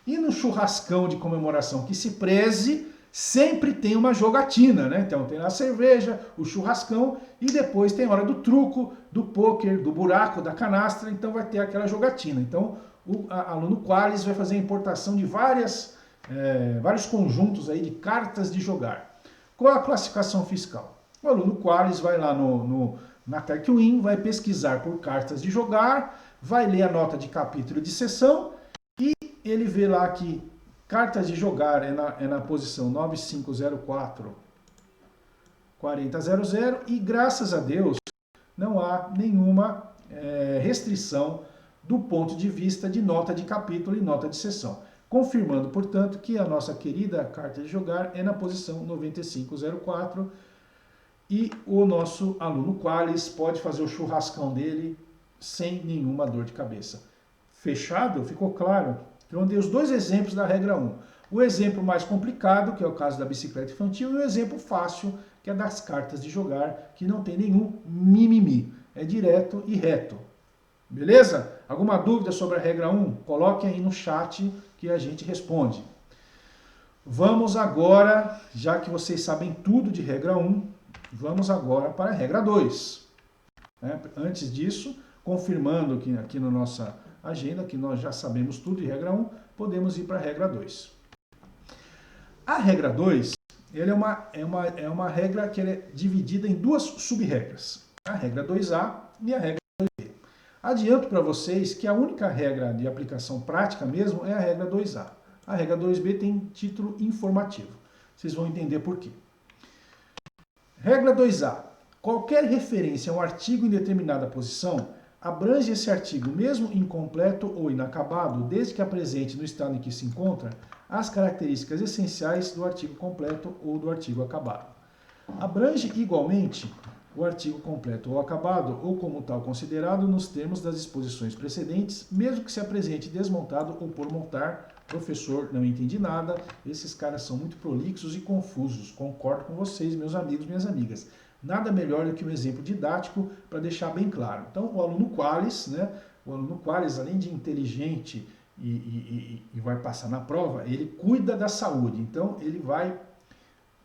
E no churrascão de comemoração que se preze, sempre tem uma jogatina, né? Então tem a cerveja, o churrascão e depois tem a hora do truco, do pôquer, do buraco, da canastra, então vai ter aquela jogatina. Então o aluno Qualis vai fazer a importação de vários conjuntos aí de cartas de jogar. Qual a classificação fiscal? O aluno Qualis vai lá na TecWin, vai pesquisar por cartas de jogar, vai ler a nota de capítulo de sessão e ele vê lá que cartas de jogar é na posição 9504 4000 e graças a Deus não há nenhuma restrição do ponto de vista de nota de capítulo e nota de sessão. Confirmando, portanto, que a nossa querida carta de jogar é na posição 9504 e o nosso aluno Qualis pode fazer o churrascão dele sem nenhuma dor de cabeça. Fechado? Ficou claro? Então, eu dei os dois exemplos da regra 1. O exemplo mais complicado, que é o caso da bicicleta infantil, e o exemplo fácil, que é das cartas de jogar, que não tem nenhum mimimi. É direto e reto. Beleza? Alguma dúvida sobre a regra 1? Coloque aí no chat que a gente responde. Vamos agora, já que vocês sabem tudo de regra 1, vamos agora para a regra 2. Antes disso, confirmando que aqui na nossa agenda, que nós já sabemos tudo de regra 1, podemos ir para a regra 2. A regra 2 ela é uma regra que é dividida em duas sub-regras. A regra 2A e a regra 2B. Adianto para vocês que a única regra de aplicação prática mesmo é a regra 2A. A regra 2B tem título informativo. Vocês vão entender por quê. Regra 2A. Qualquer referência a um artigo em determinada posição abrange esse artigo, mesmo incompleto ou inacabado, desde que apresente no estado em que se encontra as características essenciais do artigo completo ou do artigo acabado. Abrange igualmente o artigo completo ou acabado, ou como tal considerado nos termos das disposições precedentes, mesmo que se apresente desmontado ou por montar. Professor, não entendi nada. Esses caras são muito prolixos e confusos. Concordo com vocês, meus amigos, minhas amigas. Nada melhor do que um exemplo didático para deixar bem claro. Então, o aluno Qualis, né? O aluno Qualis, além de inteligente e vai passar na prova, ele cuida da saúde. Então, ele vai,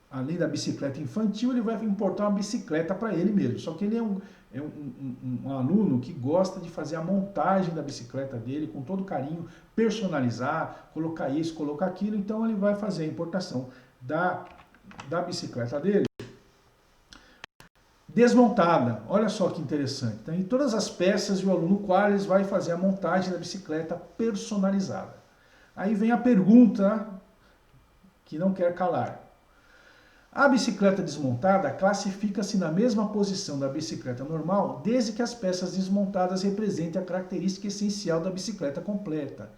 além da bicicleta infantil, ele vai importar uma bicicleta para ele mesmo. Só que ele é um aluno que gosta de fazer a montagem da bicicleta dele com todo carinho, personalizar, colocar isso, colocar aquilo. Então, ele vai fazer a importação da bicicleta dele desmontada. Olha só que interessante. Então, em todas as peças, o aluno Qualis vai fazer a montagem da bicicleta personalizada. Aí vem a pergunta que não quer calar. A bicicleta desmontada classifica-se na mesma posição da bicicleta normal, desde que as peças desmontadas representem a característica essencial da bicicleta completa.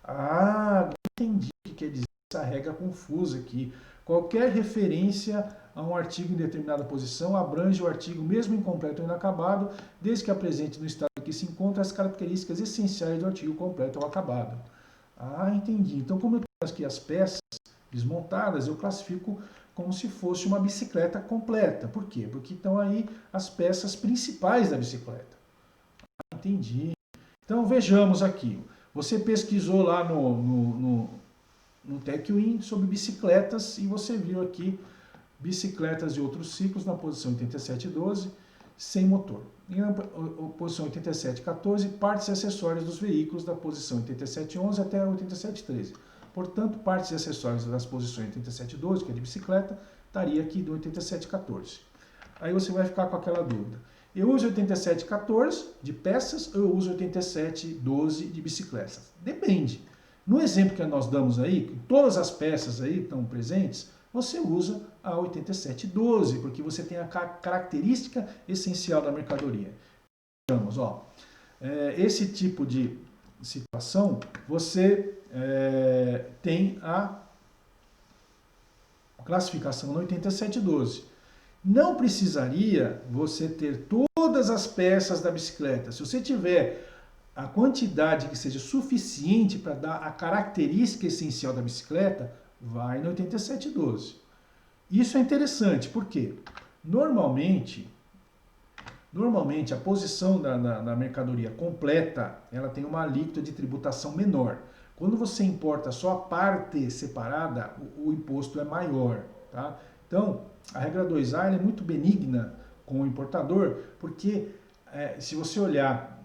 Ah, entendi o que quer dizer essa regra confusa aqui. Qualquer referência a um artigo em determinada posição abrange o artigo mesmo incompleto ou inacabado, desde que apresente no estado em que se encontra as características essenciais do artigo completo ou acabado. Ah, entendi. Então, como eu tenho aqui as peças desmontadas, eu classifico como se fosse uma bicicleta completa. Por quê? Porque estão aí as peças principais da bicicleta. Ah, entendi. Então, vejamos aqui. Você pesquisou lá no TecWin sobre bicicletas e você viu aqui bicicletas de outros ciclos na posição 8712 sem motor. E na posição 8714, partes e acessórios dos veículos da posição 8711 até 8713. Portanto, partes e acessórios das posições 8712, que é de bicicleta, estaria aqui do 8714. Aí você vai ficar com aquela dúvida. Eu uso 8714 de peças ou eu uso 8712 de bicicletas? Depende. No exemplo que nós damos aí, todas as peças aí estão presentes, você usa a 8712, porque você tem a característica essencial da mercadoria. Vamos, esse tipo de situação, você tem a classificação no 8712. Não precisaria você ter todas as peças da bicicleta. Se você tiver a quantidade que seja suficiente para dar a característica essencial da bicicleta, vai no 8712. Isso é interessante, porque normalmente a posição da mercadoria completa, ela tem uma alíquota de tributação menor. Quando você importa só a parte separada, o imposto é maior, tá? Então, a regra 2A ela é muito benigna com o importador, porque se você olhar,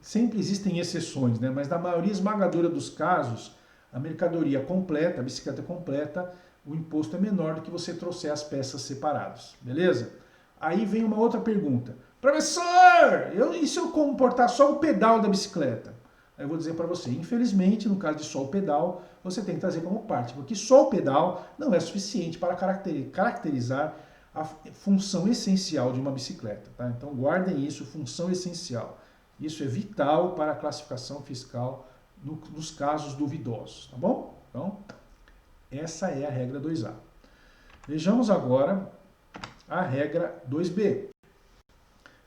sempre existem exceções, né? Mas na maioria esmagadora dos casos, a mercadoria completa, a bicicleta completa, o imposto é menor do que você trouxer as peças separadas, beleza? Aí vem uma outra pergunta. Professor, e se eu comportar só o pedal da bicicleta? Aí eu vou dizer para você, infelizmente, no caso de só o pedal, você tem que trazer como parte, porque só o pedal não é suficiente para caracterizar a função essencial de uma bicicleta, tá? Então guardem isso, função essencial. Isso é vital para a classificação fiscal nos casos duvidosos, tá bom? Então, essa é a regra 2A. Vejamos agora a regra 2B.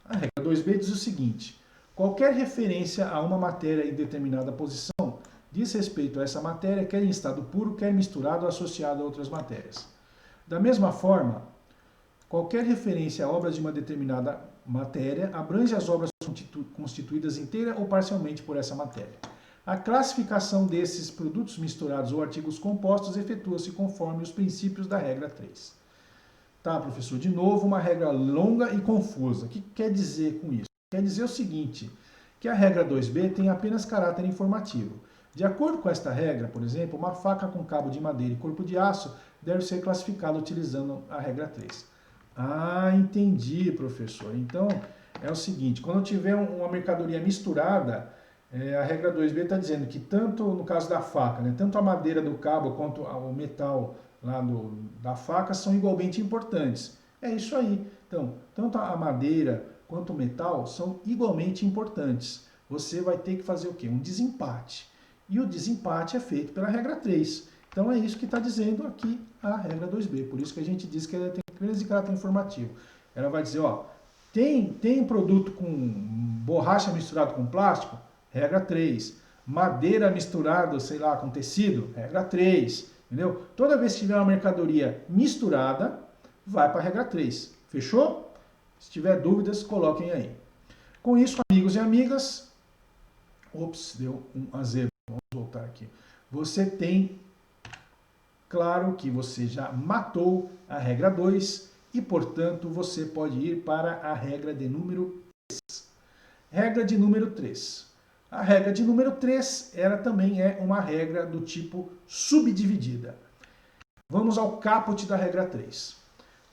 A regra 2B diz o seguinte: qualquer referência a uma matéria em determinada posição diz respeito a essa matéria, quer em estado puro, quer misturado ou associado a outras matérias. Da mesma forma, qualquer referência a obras de uma determinada matéria abrange as obras constituídas inteira ou parcialmente por essa matéria. A classificação desses produtos misturados ou artigos compostos efetua-se conforme os princípios da regra 3. Tá, professor, de novo uma regra longa e confusa. O que quer dizer com isso? Quer dizer o seguinte, que a regra 2B tem apenas caráter informativo. De acordo com esta regra, por exemplo, uma faca com cabo de madeira e corpo de aço deve ser classificada utilizando a regra 3. Ah, entendi, professor. Então, é o seguinte, quando tiver uma mercadoria misturada, a regra 2B está dizendo que tanto, no caso da faca, né, tanto a madeira do cabo quanto o metal lá da faca são igualmente importantes. É isso aí. Então, tanto a madeira quanto o metal são igualmente importantes. Você vai ter que fazer o quê? Um desempate. E o desempate é feito pela regra 3. Então, é isso que está dizendo aqui a regra 2B. Por isso que a gente diz que ela tem apenas de caráter informativo. Ela vai dizer, ó, tem produto com borracha misturado com plástico? Regra 3. Madeira misturado, sei lá, com tecido? Regra 3. Entendeu? Toda vez que tiver uma mercadoria misturada, vai para a regra 3. Fechou? Se tiver dúvidas, coloquem aí. Com isso, amigos e amigas, ops, deu um zero. Vamos voltar aqui. Você tem, claro que você já matou a regra 2 e, portanto, você pode ir para a regra de número 3. Regra de número 3. A regra de número 3, ela também é uma regra do tipo subdividida. Vamos ao caput da regra 3.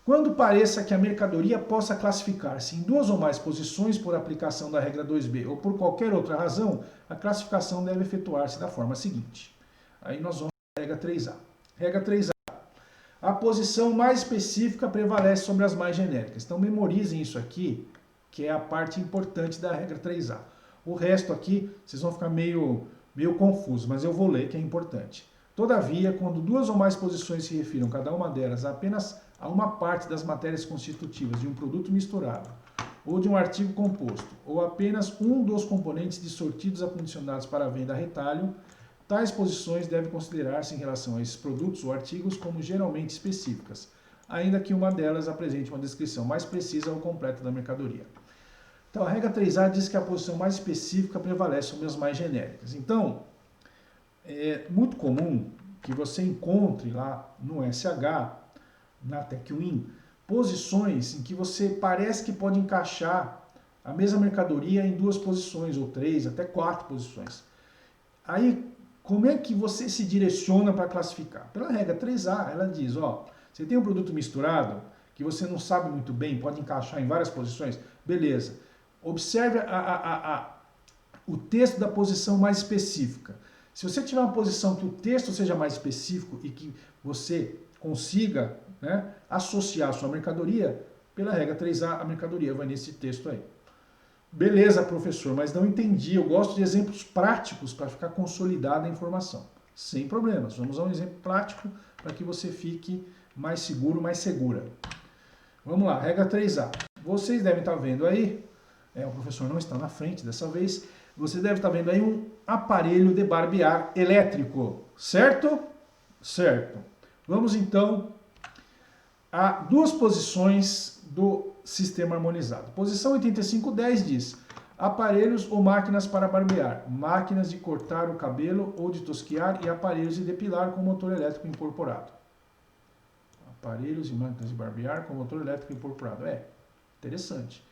Quando pareça que a mercadoria possa classificar-se em duas ou mais posições por aplicação da regra 2B ou por qualquer outra razão, a classificação deve efetuar-se da forma seguinte. Aí nós vamos para a regra 3A. Regra 3A. A posição mais específica prevalece sobre as mais genéricas. Então memorizem isso aqui, que é a parte importante da regra 3A. O resto aqui, vocês vão ficar meio confusos, mas eu vou ler que é importante. Todavia, quando duas ou mais posições se refiram, cada uma delas, apenas a uma parte das matérias constitutivas de um produto misturado, ou de um artigo composto, ou apenas um dos componentes de sortidos acondicionados para venda a retalho, tais posições devem considerar-se em relação a esses produtos ou artigos como geralmente específicas, ainda que uma delas apresente uma descrição mais precisa ou completa da mercadoria. Então, a regra 3A diz que a posição mais específica prevalece sobre as mais genéricas. Então, é muito comum que você encontre lá no SH, na TechWin, posições em que você parece que pode encaixar a mesma mercadoria em duas posições, ou três, até 4 posições. Aí, como é que você se direciona para classificar? Pela regra 3A, ela diz, ó, você tem um produto misturado, que você não sabe muito bem, pode encaixar em várias posições, beleza. Observe o texto da posição mais específica. Se você tiver uma posição que o texto seja mais específico e que você consiga, né, associar a sua mercadoria, pela regra 3A, a mercadoria vai nesse texto aí. Beleza, professor, mas não entendi. Eu gosto de exemplos práticos para ficar consolidada a informação. Sem problemas. Vamos a um exemplo prático para que você fique mais seguro, mais segura. Vamos lá, regra 3A. Vocês devem estar vendo aí, o professor não está na frente dessa vez, você deve estar vendo aí um aparelho de barbear elétrico, certo? Certo. Vamos então a duas posições do sistema harmonizado. Posição 8510 diz: aparelhos ou máquinas para barbear, máquinas de cortar o cabelo ou de tosquiar e aparelhos de depilar com motor elétrico incorporado. Aparelhos e máquinas de barbear com motor elétrico incorporado. Interessante.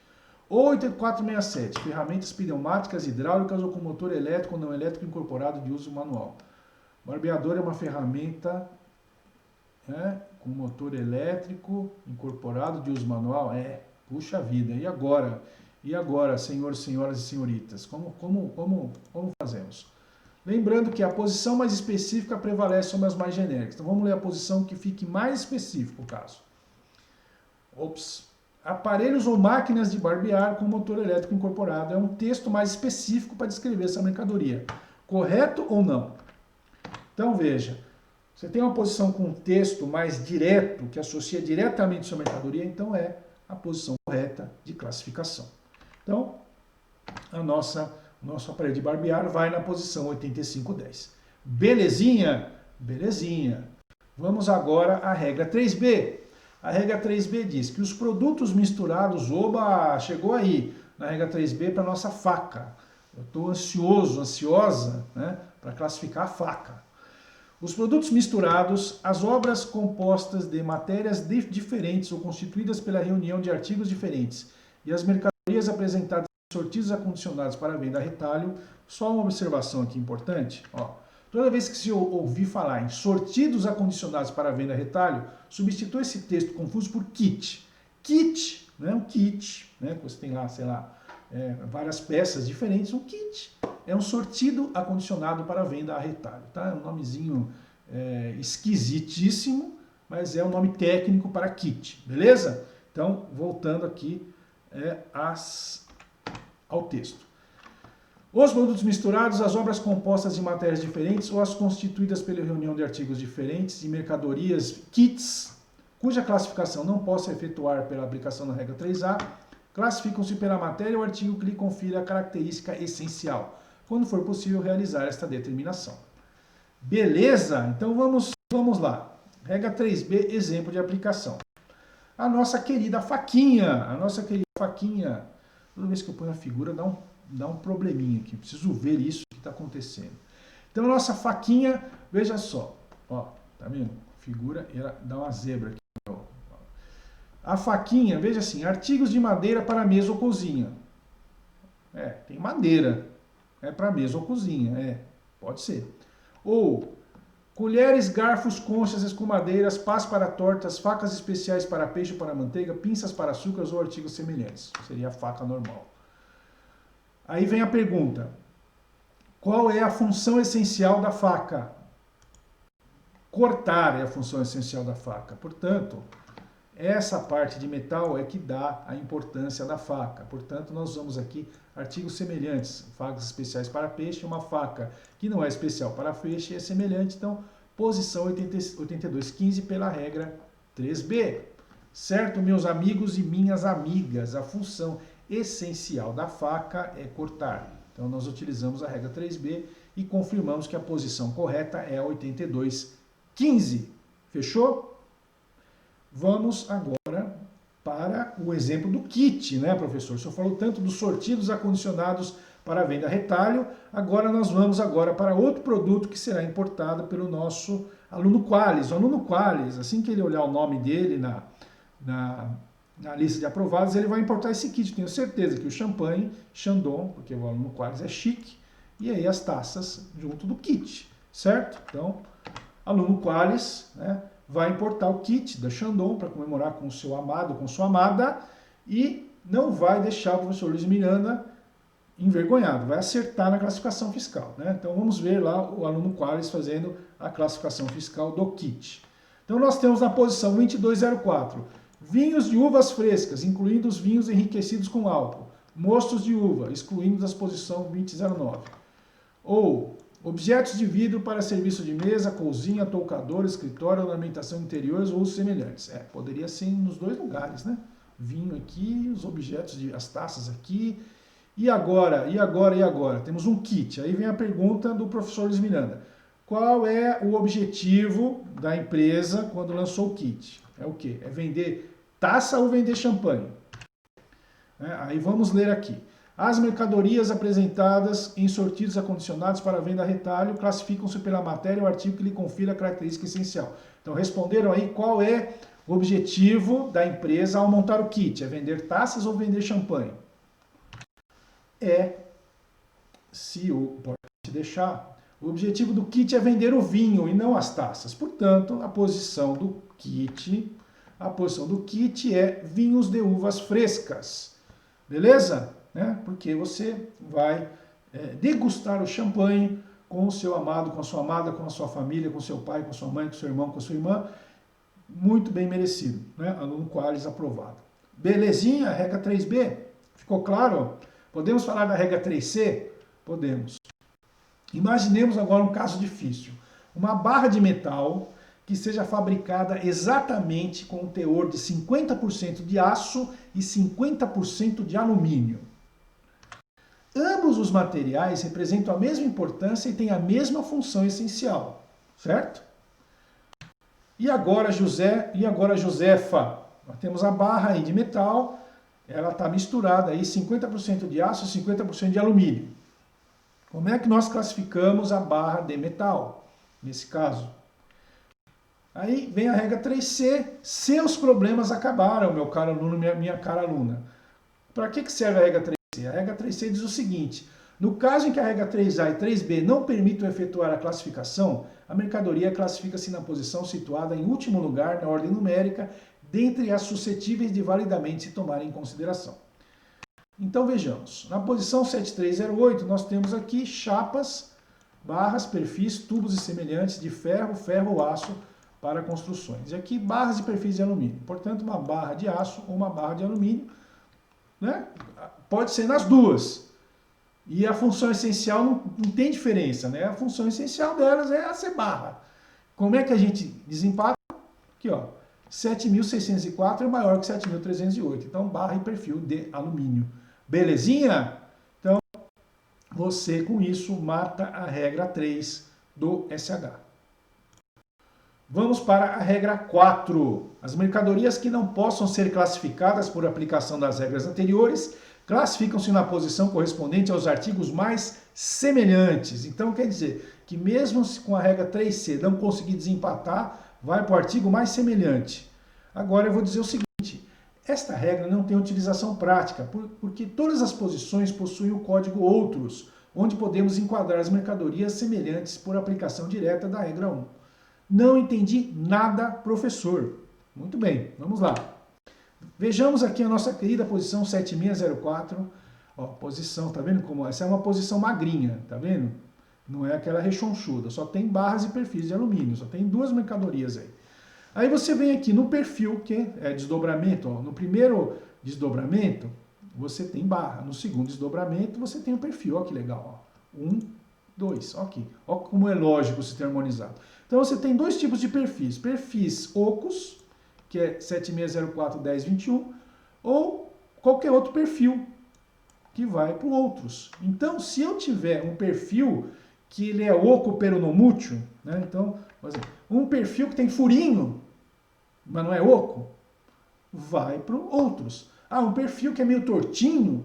8467, ferramentas pneumáticas, hidráulicas ou com motor elétrico ou não elétrico incorporado de uso manual. Barbeador é uma ferramenta com motor elétrico incorporado de uso manual? Puxa vida, e agora? E agora, senhores, senhoras e senhoritas? Como fazemos? Lembrando que a posição mais específica prevalece sobre as mais genéricas. Então vamos ler a posição que fique mais específico o caso. Aparelhos ou máquinas de barbear com motor elétrico incorporado. É um texto mais específico para descrever essa mercadoria. Correto ou não? Então veja, você tem uma posição com um texto mais direto, que associa diretamente sua mercadoria, então é a posição correta de classificação. Então, nosso aparelho de barbear vai na posição 8510. Belezinha? Belezinha. Vamos agora à regra 3B. A regra 3B diz que os produtos misturados, chegou aí na regra 3B para a nossa faca. Eu estou ansiosa, para classificar a faca. Os produtos misturados, as obras compostas de matérias diferentes ou constituídas pela reunião de artigos diferentes e as mercadorias apresentadas em sortidos acondicionados para venda a retalho. Só uma observação aqui importante. Toda vez que se ouvir falar em sortidos acondicionados para venda a retalho, substitua esse texto confuso por kit. Kit, um kit, você tem lá, sei lá, várias peças diferentes, um kit. É um sortido acondicionado para venda a retalho, tá? É um nomezinho esquisitíssimo, mas é um nome técnico para kit, beleza? Então, voltando aqui ao texto. Os produtos misturados, as obras compostas de matérias diferentes ou as constituídas pela reunião de artigos diferentes e mercadorias, kits, cuja classificação não possa efetuar pela aplicação da regra 3A, classificam-se pela matéria ou artigo que lhe confira a característica essencial, quando for possível realizar esta determinação. Beleza? Então vamos lá. Regra 3B, exemplo de aplicação. A nossa querida faquinha. Toda vez que eu ponho a figura dá um probleminha aqui. Preciso ver isso que está acontecendo. Então a nossa faquinha, veja só. Tá vendo? Figura, ela dá uma zebra aqui. A faquinha, veja assim, artigos de madeira para mesa ou cozinha. Tem madeira. É para mesa ou cozinha. Pode ser. Ou colheres, garfos, conchas, escumadeiras, pás para tortas, facas especiais para peixe ou para manteiga, pinças para açúcares ou artigos semelhantes. Seria a faca normal. Aí vem a pergunta. Qual é a função essencial da faca? Cortar é a função essencial da faca. Portanto, essa parte de metal é que dá a importância da faca. Portanto, nós usamos aqui artigos semelhantes. Facas especiais para peixe, uma faca que não é especial para peixe é semelhante. Então, posição 8215 pela regra 3B. Certo, meus amigos e minhas amigas? A função essencial da faca é cortar. Então, nós utilizamos a regra 3B e confirmamos que a posição correta é a 8215. Fechou? Vamos agora para o exemplo do kit, professor? O senhor falou tanto dos sortidos acondicionados para venda a retalho, agora nós vamos para outro produto que será importado pelo nosso aluno Qualis. O aluno Qualis, assim que ele olhar o nome dele na lista de aprovados, ele vai importar esse kit. Tenho certeza que o champanhe, Chandon, porque o aluno Qualis é chique, e aí as taças junto do kit, certo? Então, aluno Qualis, vai importar o kit da Chandon para comemorar com o seu amado, com sua amada, e não vai deixar o professor Luiz Miranda envergonhado, vai acertar na classificação fiscal. Então vamos ver lá o aluno Qualis fazendo a classificação fiscal do kit. Então nós temos na posição 2204, vinhos de uvas frescas, incluindo os vinhos enriquecidos com álcool. mostos de uva, excluindo da exposição 2009. Ou objetos de vidro para serviço de mesa, cozinha, toucador, escritório, ornamentação interiores ou semelhantes. Poderia ser nos dois lugares, né? Vinho aqui, os objetos, as taças aqui. E agora? Temos um kit. Aí vem a pergunta do professor Luiz Miranda. Qual é o objetivo da empresa quando lançou o kit? É o quê? É vender taça ou vender champanhe? Aí vamos ler aqui. As mercadorias apresentadas em sortidos acondicionados para venda a retalho classificam-se pela matéria ou artigo que lhe confira a característica essencial. Então responderam aí qual é o objetivo da empresa ao montar o kit. É vender taças ou vender champanhe? Pode deixar. O objetivo do kit é vender o vinho e não as taças. Portanto, a posição do kit é vinhos de uvas frescas. Beleza? Porque você vai degustar o champanhe com o seu amado, com a sua amada, com a sua família, com o seu pai, com a sua mãe, com o seu irmão, com a sua irmã. Muito bem merecido. Aluno Qualis aprovado. Belezinha? Regra 3B? Ficou claro? Podemos falar da regra 3C? Podemos. Imaginemos agora um caso difícil. Uma barra de metal que seja fabricada exatamente com um teor de 50% de aço e 50% de alumínio. Ambos os materiais representam a mesma importância e têm a mesma função essencial, certo? E agora, José, e agora, Josefa? Nós temos a barra aí de metal, ela está misturada aí 50% de aço e 50% de alumínio. Como é que nós classificamos a barra de metal, nesse caso? Aí vem a regra 3C, seus problemas acabaram, meu caro aluno, minha cara aluna. Para que serve a regra 3C? A regra 3C diz o seguinte, no caso em que a regra 3A e 3B não permitam efetuar a classificação, a mercadoria classifica-se na posição situada em último lugar na ordem numérica, dentre as suscetíveis de validamente se tomarem em consideração. Então vejamos, na posição 7308 nós temos aqui chapas, barras, perfis, tubos e semelhantes de ferro, ferro ou aço para construções. E aqui barras e perfis de alumínio. Portanto, uma barra de aço ou uma barra de alumínio, pode ser nas duas. E a função essencial não tem diferença, A função essencial delas é a ser barra. Como é que a gente desempata? Aqui, ó, 7.604 é maior que 7.308. Então, barra e perfil de alumínio. Belezinha? Então, você com isso mata a regra 3 do SH. Vamos para a regra 4. As mercadorias que não possam ser classificadas por aplicação das regras anteriores classificam-se na posição correspondente aos artigos mais semelhantes. Então, quer dizer que mesmo com a regra 3C não conseguir desempatar, vai para o artigo mais semelhante. Agora eu vou dizer o seguinte, esta regra não tem utilização prática, porque todas as posições possuem o código outros, onde podemos enquadrar as mercadorias semelhantes por aplicação direta da regra 1. Não entendi nada, professor. Muito bem, vamos lá. Vejamos aqui a nossa querida posição 7604. Ó, posição, tá vendo como? Essa é uma posição magrinha, tá vendo? Não é aquela rechonchuda, só tem barras e perfis de alumínio, só tem duas mercadorias aí. Aí você vem aqui no perfil, que é desdobramento, ó. No primeiro desdobramento, você tem barra. No segundo desdobramento, você tem o perfil, ó que legal, ó. 1, 2, ó aqui. Ó como é lógico se ter harmonizado. Então você tem dois tipos de perfis. Perfis ocos, que é 7604, 1021, ou qualquer outro perfil, que vai para outros. Então, se eu tiver um perfil que ele é oco peronomútil, então, por exemplo, um perfil que tem furinho, mas não é oco, vai para outros. Ah, um perfil que é meio tortinho,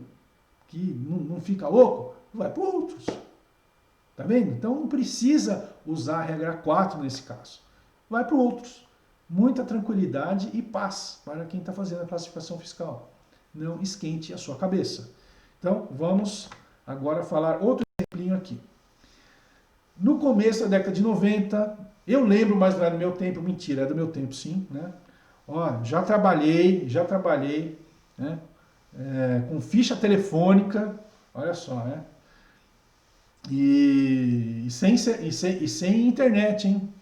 que não fica oco, vai para outros. Tá vendo? Então não precisa usar a regra 4 nesse caso. Vai para outros. Muita tranquilidade e paz para quem está fazendo a classificação fiscal. Não esquente a sua cabeça. Então vamos agora falar outro exemplinho aqui. No começo da década de 90, eu lembro, mas não é do meu tempo, mentira, é do meu tempo sim, Ó, já trabalhei, com ficha telefônica, olha só, E sem internet, hein?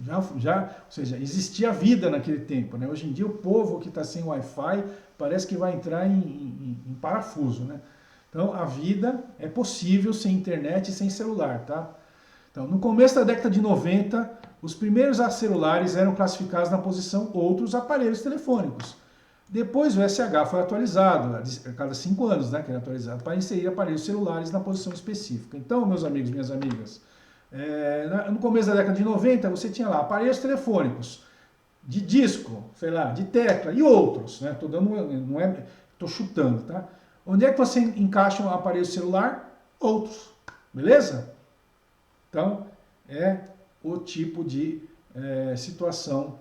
Ou seja, existia vida naquele tempo, né? Hoje em dia o povo que está sem Wi-Fi parece que vai entrar em parafuso, né? Então a vida é possível sem internet e sem celular, tá? Então, no começo da década de 90, os primeiros celulares eram classificados na posição outros aparelhos telefônicos. Depois o SH foi atualizado, a cada 5 anos, né, que era atualizado, para inserir aparelhos celulares na posição específica. Então, meus amigos, minhas amigas, no começo da década de 90, você tinha lá aparelhos telefônicos, de disco, sei lá, de tecla e outros, né? Tô chutando, tá? Onde é que você encaixa um aparelho celular? Outros, beleza? Então, é o tipo de situação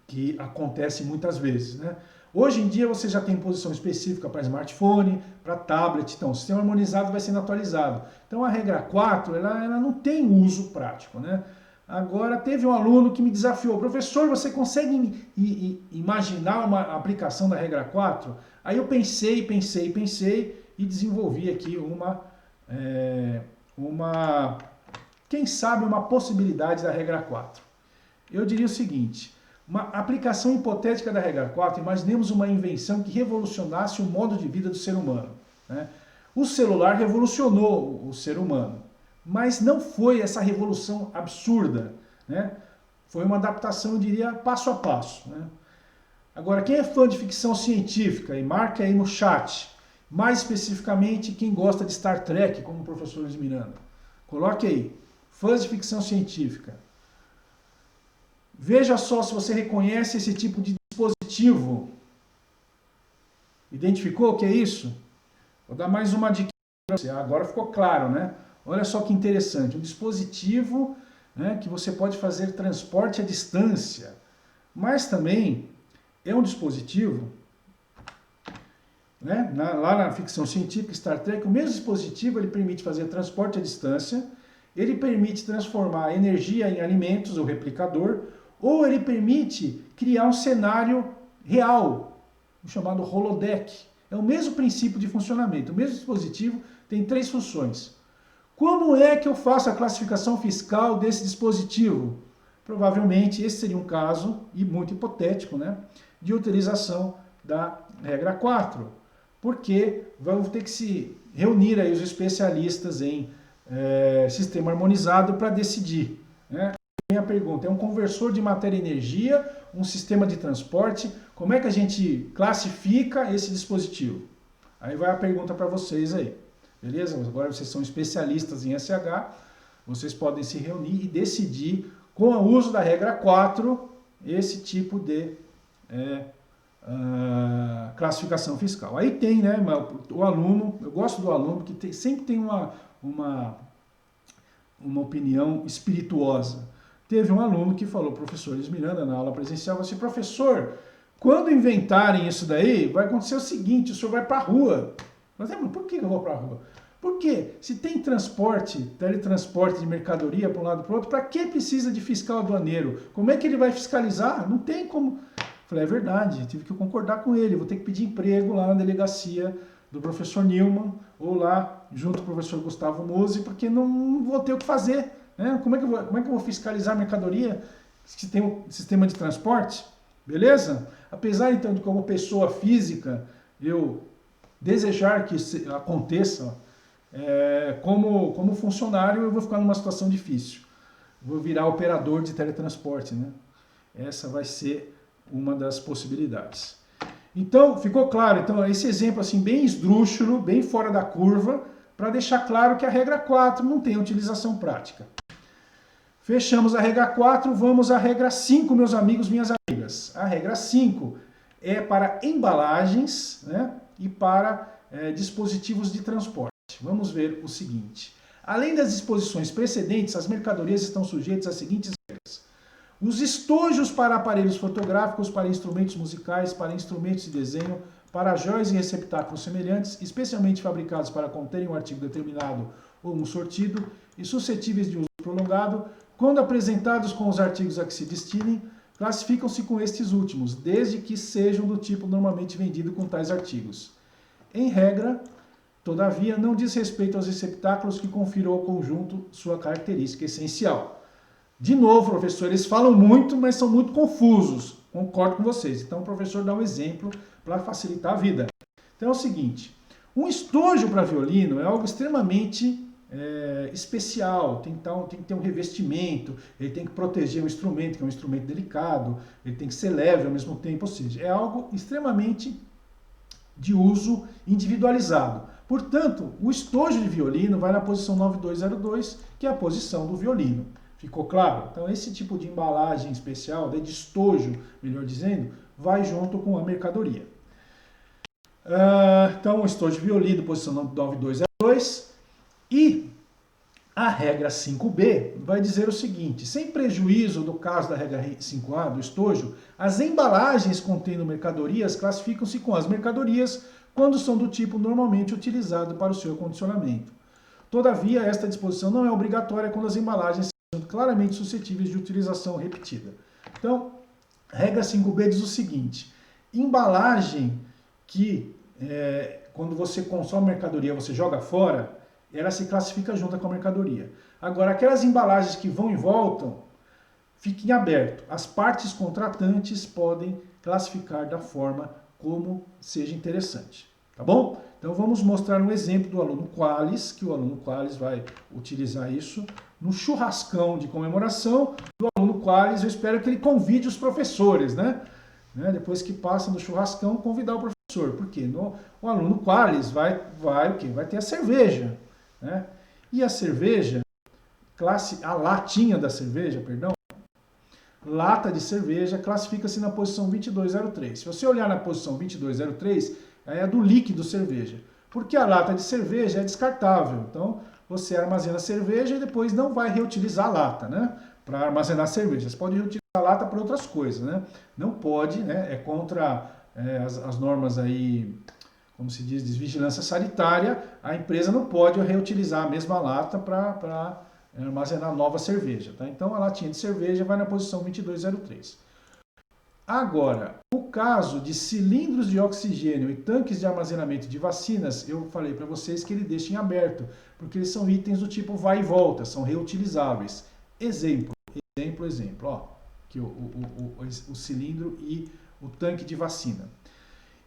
que acontece muitas vezes, né? Hoje em dia você já tem posição específica para smartphone, para tablet, então o sistema harmonizado vai sendo atualizado. Então a regra 4, ela não tem uso prático, né? Agora teve um aluno que me desafiou, professor, você consegue imaginar uma aplicação da regra 4? Aí eu pensei e desenvolvi aqui quem sabe uma possibilidade da regra 4. Eu diria o seguinte, uma aplicação hipotética da regra 4, imaginemos uma invenção que revolucionasse o modo de vida do ser humano, né? O celular revolucionou o ser humano, mas não foi essa revolução absurda, né? Foi uma adaptação, eu diria, passo a passo, né? Agora, quem é fã de ficção científica, e marque aí no chat, mais especificamente quem gosta de Star Trek, como o professor Luiz Miranda, coloque aí, fãs de ficção científica. Veja só se você reconhece esse tipo de dispositivo. Identificou o que é isso? Vou dar mais uma dica para você. Agora ficou claro, né? Olha só que interessante. Um dispositivo, né, que você pode fazer transporte à distância. Mas também é um dispositivo, né, lá na ficção científica Star Trek, o mesmo dispositivo ele permite fazer transporte à distância, ele permite transformar energia em alimentos, o replicador, ou ele permite criar um cenário real, o chamado holodeck. É o mesmo princípio de funcionamento. O mesmo dispositivo tem 3 funções. Como é que eu faço a classificação fiscal desse dispositivo? Provavelmente esse seria um caso, e muito hipotético, né, de utilização da regra 4. Porque vamos ter que se reunir aí os especialistas em sistema harmonizado para decidir, né? Minha pergunta, é um conversor de matéria e energia, um sistema de transporte, como é que a gente classifica esse dispositivo? Aí vai a pergunta para vocês aí, beleza? Agora vocês são especialistas em SH, vocês podem se reunir e decidir, com o uso da regra 4, esse tipo de classificação fiscal. Aí tem, né, o aluno, eu gosto do aluno que sempre tem uma opinião espirituosa. Teve um aluno que falou, professor Luiz Miranda, na aula presencial, assim, professor, quando inventarem isso daí, vai acontecer o seguinte, o senhor vai para a rua. Mas por que eu vou para a rua? Porque se tem transporte, teletransporte de mercadoria para um lado e para o outro, para que precisa de fiscal aduaneiro? Como é que ele vai fiscalizar? Não tem como. Falei, é verdade, tive que concordar com ele, vou ter que pedir emprego lá na delegacia do professor Nilman, ou lá junto com o professor Gustavo Mose, porque não vou ter o que fazer. Né? Como é que eu vou fiscalizar a mercadoria se tem um sistema de transporte? Beleza? Apesar, então, de como pessoa física, eu desejar que aconteça, como funcionário, eu vou ficar numa situação difícil. Vou virar operador de teletransporte, né? Essa vai ser uma das possibilidades. Então, ficou claro? Então, esse exemplo assim bem esdrúxulo, bem fora da curva, para deixar claro que a regra 4 não tem utilização prática. Fechamos a regra 4, vamos à regra 5, meus amigos, minhas amigas. A regra 5 é para embalagens, né, e para dispositivos de transporte. Vamos ver o seguinte. Além das disposições precedentes, as mercadorias estão sujeitas às seguintes regras. Os estojos para aparelhos fotográficos, para instrumentos musicais, para instrumentos de desenho, para joias e receptáculos semelhantes, especialmente fabricados para conterem um artigo determinado ou um sortido e suscetíveis de uso prolongado, quando apresentados com os artigos a que se destinem, classificam-se com estes últimos, desde que sejam do tipo normalmente vendido com tais artigos. Em regra, todavia, não diz respeito aos receptáculos que confiram ao conjunto sua característica essencial. De novo, professor, eles falam muito, mas são muito confusos. Concordo com vocês. Então, o professor dá um exemplo para facilitar a vida. Então, é o seguinte. Um estojo para violino é algo extremamente especial. Tem que ter um revestimento, ele tem que proteger o instrumento, que é um instrumento delicado, ele tem que ser leve ao mesmo tempo. Ou seja, é algo extremamente de uso individualizado. Portanto, o estojo de violino vai na posição 9202, que é a posição do violino. Ficou claro? Então, esse tipo de embalagem especial, de estojo, melhor dizendo, vai junto com a mercadoria. Então, o estojo de violino, posição 9202. E a regra 5B vai dizer o seguinte: sem prejuízo do caso da regra 5A, do estojo, as embalagens contendo mercadorias classificam-se com as mercadorias quando são do tipo normalmente utilizado para o seu acondicionamento. Todavia, esta disposição não é obrigatória quando as embalagens são claramente suscetíveis de utilização repetida. Então, a regra 5B diz o seguinte: embalagem que, quando você consome mercadoria, você joga fora, ela se classifica junto com a mercadoria. Agora, aquelas embalagens que vão e voltam, fiquem aberto. As partes contratantes podem classificar da forma como seja interessante. Tá bom? Então, vamos mostrar um exemplo do aluno Qualis, que o aluno Qualis vai utilizar isso no churrascão de comemoração do aluno Qualis. Eu espero que ele convide os professores, né? Depois que passa no churrascão, convidar o professor. Porque o aluno Qualis vai o quê? Vai ter a cerveja. Né? E a cerveja, a latinha da cerveja, perdão, lata de cerveja, classifica-se na posição 2203. Se você olhar na posição 2203, é a do líquido cerveja. Porque a lata de cerveja é descartável. Então, você armazena a cerveja e depois não vai reutilizar a lata, né? Para armazenar cerveja. Você pode reutilizar a lata para outras coisas, né? Não pode, né? É contra as normas aí, como se diz, de vigilância sanitária. A empresa não pode reutilizar a mesma lata para armazenar nova cerveja. Tá? Então, a latinha de cerveja vai na posição 2203. Agora, o caso de cilindros de oxigênio e tanques de armazenamento de vacinas, eu falei para vocês que ele deixa em aberto, porque eles são itens do tipo vai e volta, são reutilizáveis. Exemplo. Ó, aqui o cilindro e o tanque de vacina.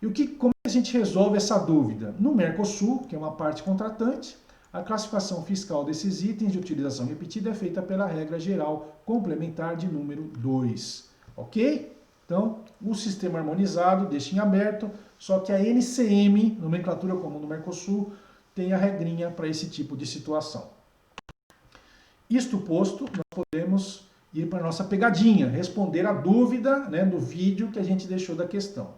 E como a gente resolve essa dúvida? No Mercosul, que é uma parte contratante, a classificação fiscal desses itens de utilização repetida é feita pela regra geral complementar de número 2. Ok? Então, o sistema harmonizado deixa em aberto, só que a NCM, nomenclatura comum do Mercosul, tem a regrinha para esse tipo de situação. Isto posto, nós podemos ir para a nossa pegadinha, responder a dúvida, né, do vídeo que a gente deixou da questão.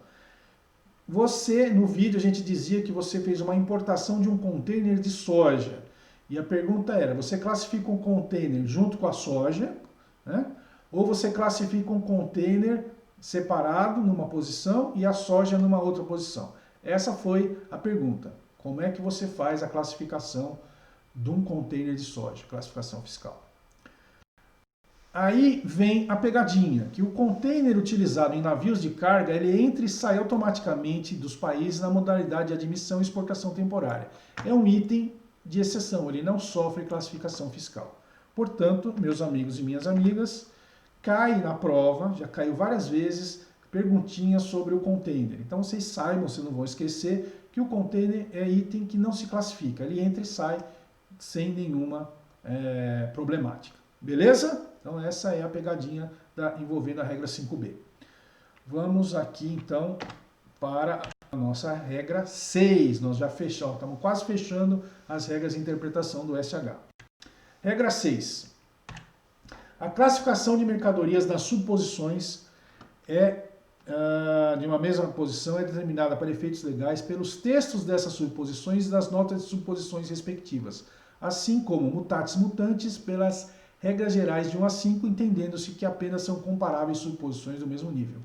No vídeo a gente dizia que você fez uma importação de um container de soja. E a pergunta era, você classifica um container junto com a soja, né? Ou você classifica um container separado numa posição e a soja numa outra posição? Essa foi a pergunta. Como é que você faz a classificação de um container de soja? Classificação fiscal. Aí vem a pegadinha, que o container utilizado em navios de carga, ele entra e sai automaticamente dos países na modalidade de admissão e exportação temporária. É um item de exceção, ele não sofre classificação fiscal. Portanto, meus amigos e minhas amigas, cai na prova, já caiu várias vezes, perguntinhas sobre o container. Então vocês saibam, vocês não vão esquecer, que o container é item que não se classifica, ele entra e sai sem nenhuma problemática. Beleza? Então essa é a pegadinha envolvendo a regra 5B. Vamos aqui então para a nossa regra 6. Nós já fechamos, estamos quase fechando as regras de interpretação do SH. Regra 6. A classificação de mercadorias nas subposições de uma mesma posição é determinada para efeitos legais pelos textos dessas subposições e das notas de subposições respectivas, assim como mutatis mutandis pelas regras gerais de 1 a 5, entendendo-se que apenas são comparáveis subposições do mesmo nível.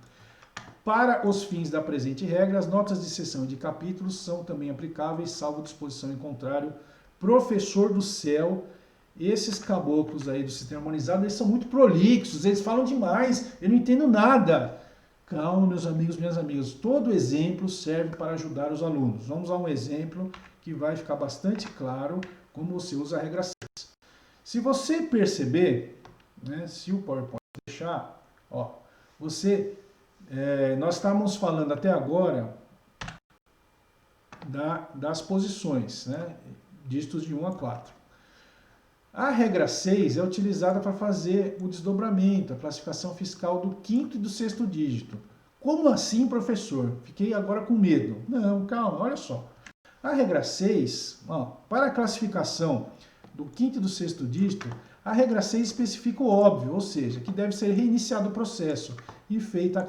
Para os fins da presente regra, as notas de seção e de capítulos são também aplicáveis, salvo disposição em contrário. Professor do céu, esses caboclos aí do sistema harmonizado, eles são muito prolixos, eles falam demais, eu não entendo nada. Calma, meus amigos, minhas amigas, todo exemplo serve para ajudar os alunos. Vamos a um exemplo que vai ficar bastante claro como você usa a regra 6. Se você perceber, né? Se o PowerPoint deixar, ó, nós estávamos falando até agora das posições, né? Dígitos de 1 a 4. A regra 6 é utilizada para fazer o desdobramento, a classificação fiscal do quinto e do sexto dígito. Como assim, professor? Fiquei agora com medo. Não, calma, olha só. A regra 6, ó, para a classificação do quinto e do sexto dígito, a regra 6 especifica o óbvio, ou seja, que deve ser reiniciado o processo e feita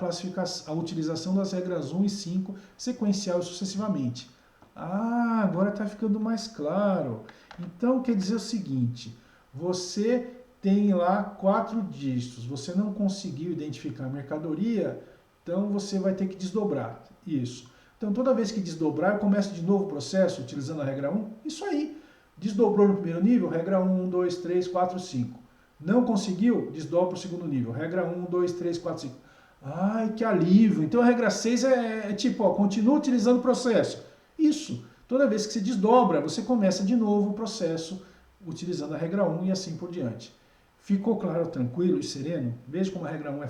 a utilização das regras 1 e 5 sequencial e sucessivamente. Ah, agora está ficando mais claro. Então quer dizer o seguinte, você tem lá 4 dígitos, você não conseguiu identificar a mercadoria, então você vai ter que desdobrar. Isso. Então toda vez que desdobrar, eu começo de novo o processo utilizando a regra 1. Isso aí. Desdobrou no primeiro nível, regra 1, 2, 3, 4, 5. Não conseguiu? Desdobra o segundo nível. Regra 1, 2, 3, 4, 5. Ai, que alívio. Então a regra 6 é tipo, ó, continua utilizando o processo. Isso. Toda vez que você desdobra, você começa de novo o processo utilizando a regra 1 e assim por diante. Ficou claro, tranquilo e sereno? Veja como a regra 1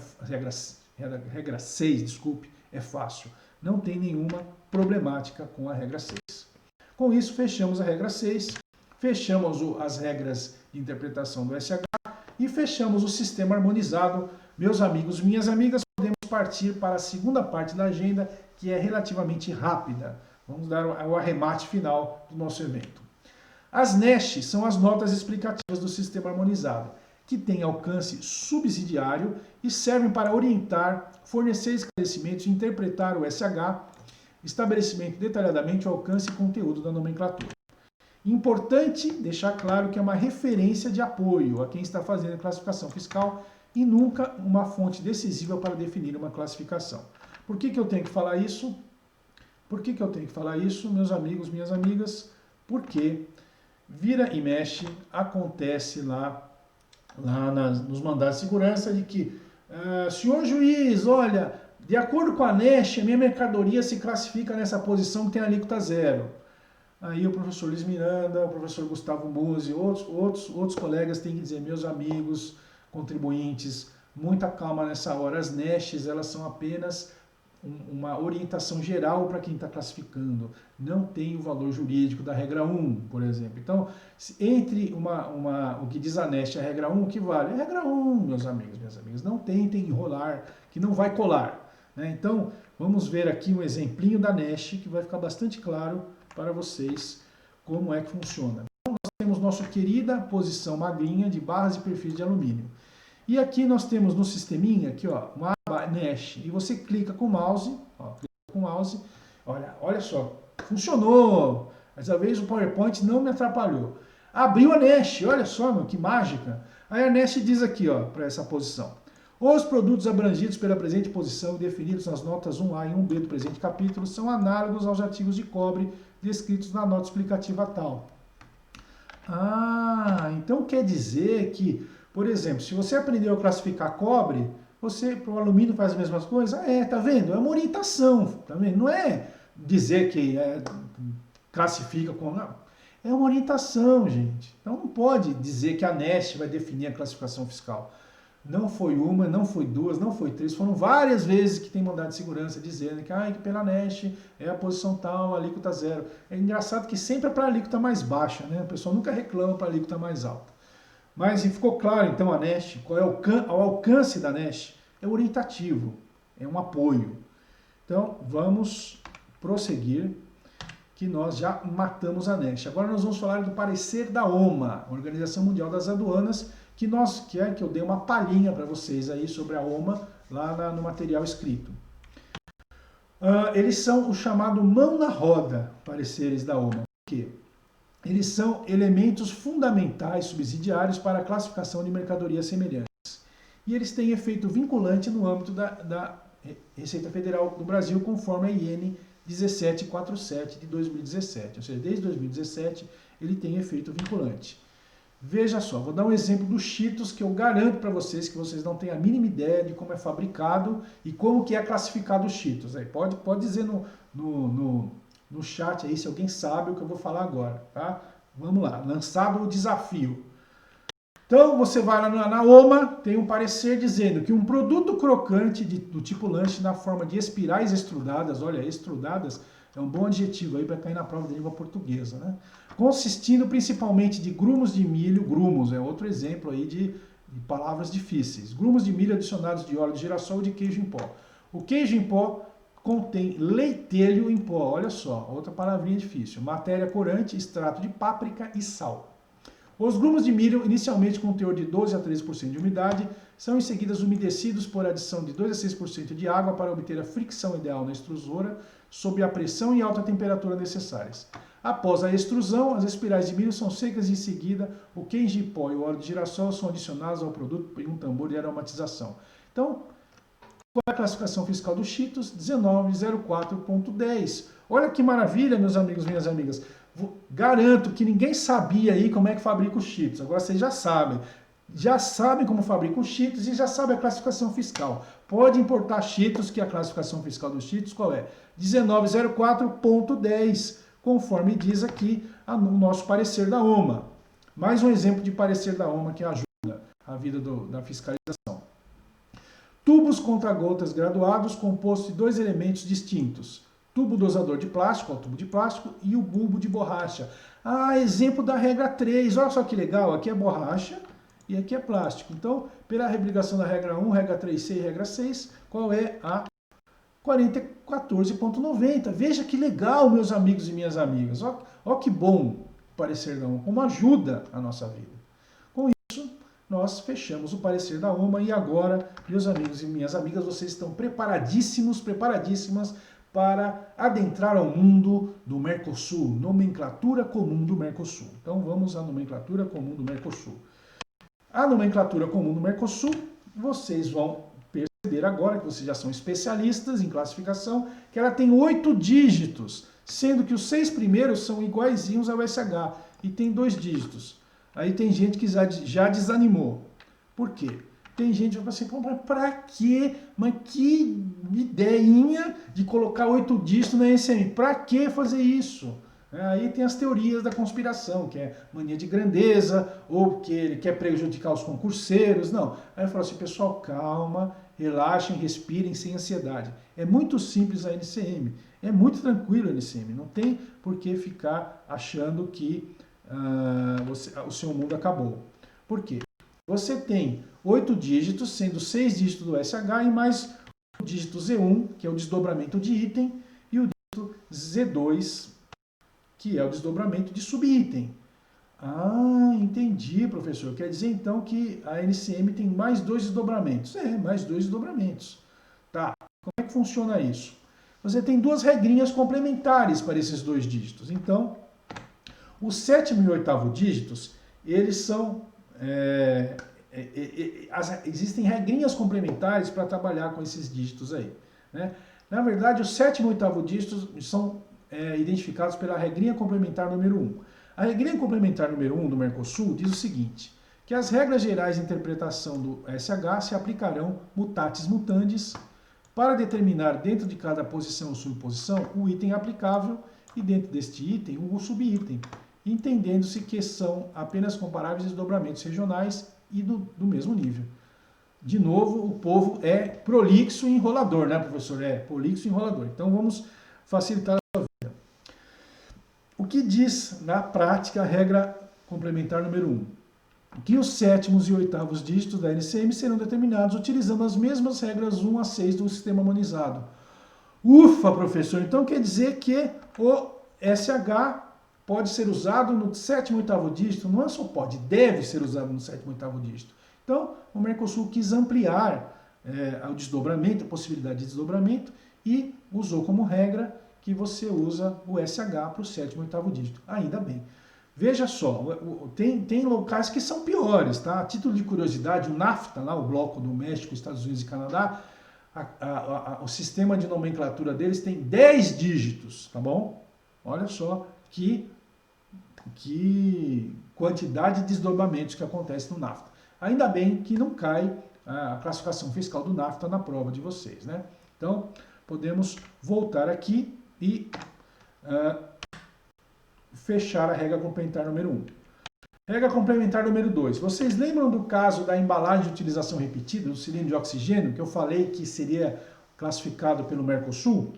regra 6, desculpe, é fácil. Não tem nenhuma problemática com a regra 6. Com isso, fechamos a regra 6, fechamos as regras de interpretação do SH e fechamos o sistema harmonizado. Meus amigos, minhas amigas, podemos partir para a segunda parte da agenda, que é relativamente rápida. Vamos dar o arremate final do nosso evento. As NESH são as notas explicativas do sistema harmonizado, que têm alcance subsidiário e servem para orientar, fornecer esclarecimentos e interpretar o SH, estabelecimento detalhadamente o alcance e conteúdo da nomenclatura. Importante deixar claro que é uma referência de apoio a quem está fazendo a classificação fiscal e nunca uma fonte decisiva para definir uma classificação. Por que eu tenho que falar isso? Por que eu tenho que falar isso, meus amigos, minhas amigas? Porque vira e mexe, acontece lá nos mandados de segurança de que, senhor juiz, olha, de acordo com a NESH, a minha mercadoria se classifica nessa posição que tem alíquota zero. Aí o professor Luiz Miranda, o professor Gustavo Musi, outros colegas têm que dizer, meus amigos contribuintes, muita calma nessa hora. As NESHs, elas são apenas uma orientação geral para quem está classificando. Não tem o valor jurídico da regra 1, por exemplo. Então, entre o que diz a NESH e a regra 1, o que vale? É a regra 1, meus amigos, minhas amigas. Não tentem enrolar, que não vai colar. Né? Então, vamos ver aqui um exemplinho da NESH, que vai ficar bastante claro para vocês como é que funciona. Então, nós temos nossa querida posição magrinha de barras e perfis de alumínio. E aqui nós temos no sisteminha, aqui, ó, uma aba NESH, e você clica com o mouse, olha só, funcionou! Dessa vez o PowerPoint não me atrapalhou. Abriu a NESH, olha só, meu, que mágica! Aí a NESH diz aqui, ó, para essa posição. Os produtos abrangidos pela presente posição e definidos nas notas 1A e 1B do presente capítulo são análogos aos artigos de cobre descritos na nota explicativa tal. Ah, então quer dizer que, por exemplo, se você aprendeu a classificar cobre, você para o alumínio faz as mesmas coisas? Tá vendo? É uma orientação, tá vendo? Não é dizer que classifica com... Não. É uma orientação, gente. Então não pode dizer que a NESH vai definir a classificação fiscal. Não foi uma, não foi duas, não foi três, foram várias vezes que tem mandado de segurança dizendo que pela NESH é a posição tal, a alíquota zero. É engraçado que sempre é para a alíquota mais baixa, né? A pessoa nunca reclama para a alíquota mais alta. Mas ficou claro então a NESH, qual é o alcance da NESH? É orientativo, é um apoio. Então vamos prosseguir, que nós já matamos a NESH. Agora nós vamos falar do parecer da OMA, Organização Mundial das Aduanas, que eu dei uma palhinha para vocês aí sobre a OMA lá no material escrito. Eles são o chamado mão na roda, pareceres da OMA. Por quê? Eles são elementos fundamentais subsidiários para a classificação de mercadorias semelhantes. E eles têm efeito vinculante no âmbito da Receita Federal do Brasil, conforme a IN 1747 de 2017. Ou seja, desde 2017 ele tem efeito vinculante. Veja só, vou dar um exemplo do Cheetos que eu garanto para vocês que vocês não têm a mínima ideia de como é fabricado e como que é classificado o Cheetos. Aí pode dizer no chat aí se alguém sabe o que eu vou falar agora, tá? Vamos lá, lançado o desafio. Então, você vai lá na OMA, tem um parecer dizendo que um produto crocante do tipo lanche na forma de espirais extrudadas, olha, extrudadas é um bom adjetivo aí para cair na prova da língua portuguesa, né? Consistindo principalmente de grumos de milho, grumos é outro exemplo aí de palavras difíceis, grumos de milho adicionados de óleo de girassol e de queijo em pó. O queijo em pó contém leitelho em pó, olha só, outra palavrinha difícil, matéria corante, extrato de páprica e sal. Os grumos de milho, inicialmente com teor de 12 a 13% de umidade, são em seguida umedecidos por adição de 2 a 6% de água para obter a fricção ideal na extrusora, sob a pressão e alta temperatura necessárias. Após a extrusão, as espirais de milho são secas e em seguida o queijo em pó e o óleo de girassol são adicionados ao produto em um tambor de aromatização. Então, qual é a classificação fiscal do Cheetos? 1904.10. Olha que maravilha, meus amigos, minhas amigas. Garanto que ninguém sabia aí como é que fabrica os Cheetos. Agora vocês já sabem. Já sabem como fabrica os Cheetos e já sabem a classificação fiscal. Pode importar Cheetos, que a classificação fiscal dos Cheetos qual é? 1904.10, conforme diz aqui o nosso parecer da OMA. Mais um exemplo de parecer da OMA que ajuda a vida da fiscalização. Tubos contra-gotas graduados composto de dois elementos distintos. Tubo dosador de plástico, o tubo de plástico, e o bulbo de borracha. Ah, exemplo da regra 3. Olha só que legal, aqui é borracha e aqui é plástico. Então, pela replicação da regra 1, regra 3C e regra 6, qual é a 4014.90? Veja que legal, meus amigos e minhas amigas. Olha que bom o parecer da OMA, como ajuda a nossa vida. Com isso, nós fechamos o parecer da OMA e agora, meus amigos e minhas amigas, vocês estão preparadíssimos, preparadíssimas para adentrar ao mundo do Mercosul, nomenclatura comum do Mercosul. Então vamos à nomenclatura comum do Mercosul. A nomenclatura comum do Mercosul, vocês vão perceber agora, que vocês já são especialistas em classificação, que ela tem 8 dígitos, sendo que os 6 primeiros são iguaizinhos ao SH e tem 2 dígitos. Aí tem gente que já desanimou. Por quê? Tem gente que fala assim, pra quê? Mas que ideinha de colocar 8 dígitos na NCM. Pra que fazer isso? Aí tem as teorias da conspiração, que é mania de grandeza, ou que ele quer prejudicar os concurseiros. Não. Aí eu falo assim, pessoal, calma, relaxem, respirem, sem ansiedade. É muito simples a NCM. É muito tranquilo a NCM. Não tem por que ficar achando que o seu mundo acabou. Por quê? Você tem 8 dígitos, sendo 6 dígitos do SH e mais o dígito Z1, que é o desdobramento de item, e o dígito Z2, que é o desdobramento de subitem. Ah, entendi, professor. Quer dizer, então, que a NCM tem mais 2 desdobramentos. É, mais 2 desdobramentos. Tá, como é que funciona isso? Você tem 2 regrinhas complementares para esses 2 dígitos. Então, o 7º e o 8º dígitos, eles são... existem regrinhas complementares para trabalhar com esses dígitos aí, né? Na verdade, o 7º e o 8º dígitos são identificados pela regrinha complementar número 1. A regrinha complementar número 1 do Mercosul diz o seguinte, que as regras gerais de interpretação do SH se aplicarão mutatis mutandis para determinar dentro de cada posição ou subposição o item aplicável e dentro deste item o subitem, entendendo-se que são apenas comparáveis desdobramentos regionais e do mesmo nível. De novo, o povo é prolixo e enrolador, né, professor? É prolixo e enrolador. Então, vamos facilitar a sua vida. O que diz na prática a regra complementar número 1? Que os 7º e 8º dígitos da NCM serão determinados utilizando as mesmas regras 1 a 6 do sistema harmonizado. Ufa, professor! Então, quer dizer que o SH pode ser usado no 7º e 8º dígito, não é só pode, deve ser usado no 7º e 8º dígito. Então, o Mercosul quis ampliar o desdobramento, a possibilidade de desdobramento, e usou como regra que você usa o SH para o 7º e 8º dígito. Ainda bem. Veja só, tem locais que são piores, tá? A título de curiosidade, o NAFTA, lá, o bloco do México, Estados Unidos e Canadá, o sistema de nomenclatura deles tem 10 dígitos, tá bom? Olha só que quantidade de desdobramentos que acontece no NAFTA. Ainda bem que não cai a classificação fiscal do NAFTA na prova de vocês, né? Então, podemos voltar aqui e fechar a regra complementar número 1. Regra complementar número 2. Vocês lembram do caso da embalagem de utilização repetida, do cilindro de oxigênio, que eu falei que seria classificado pelo Mercosul?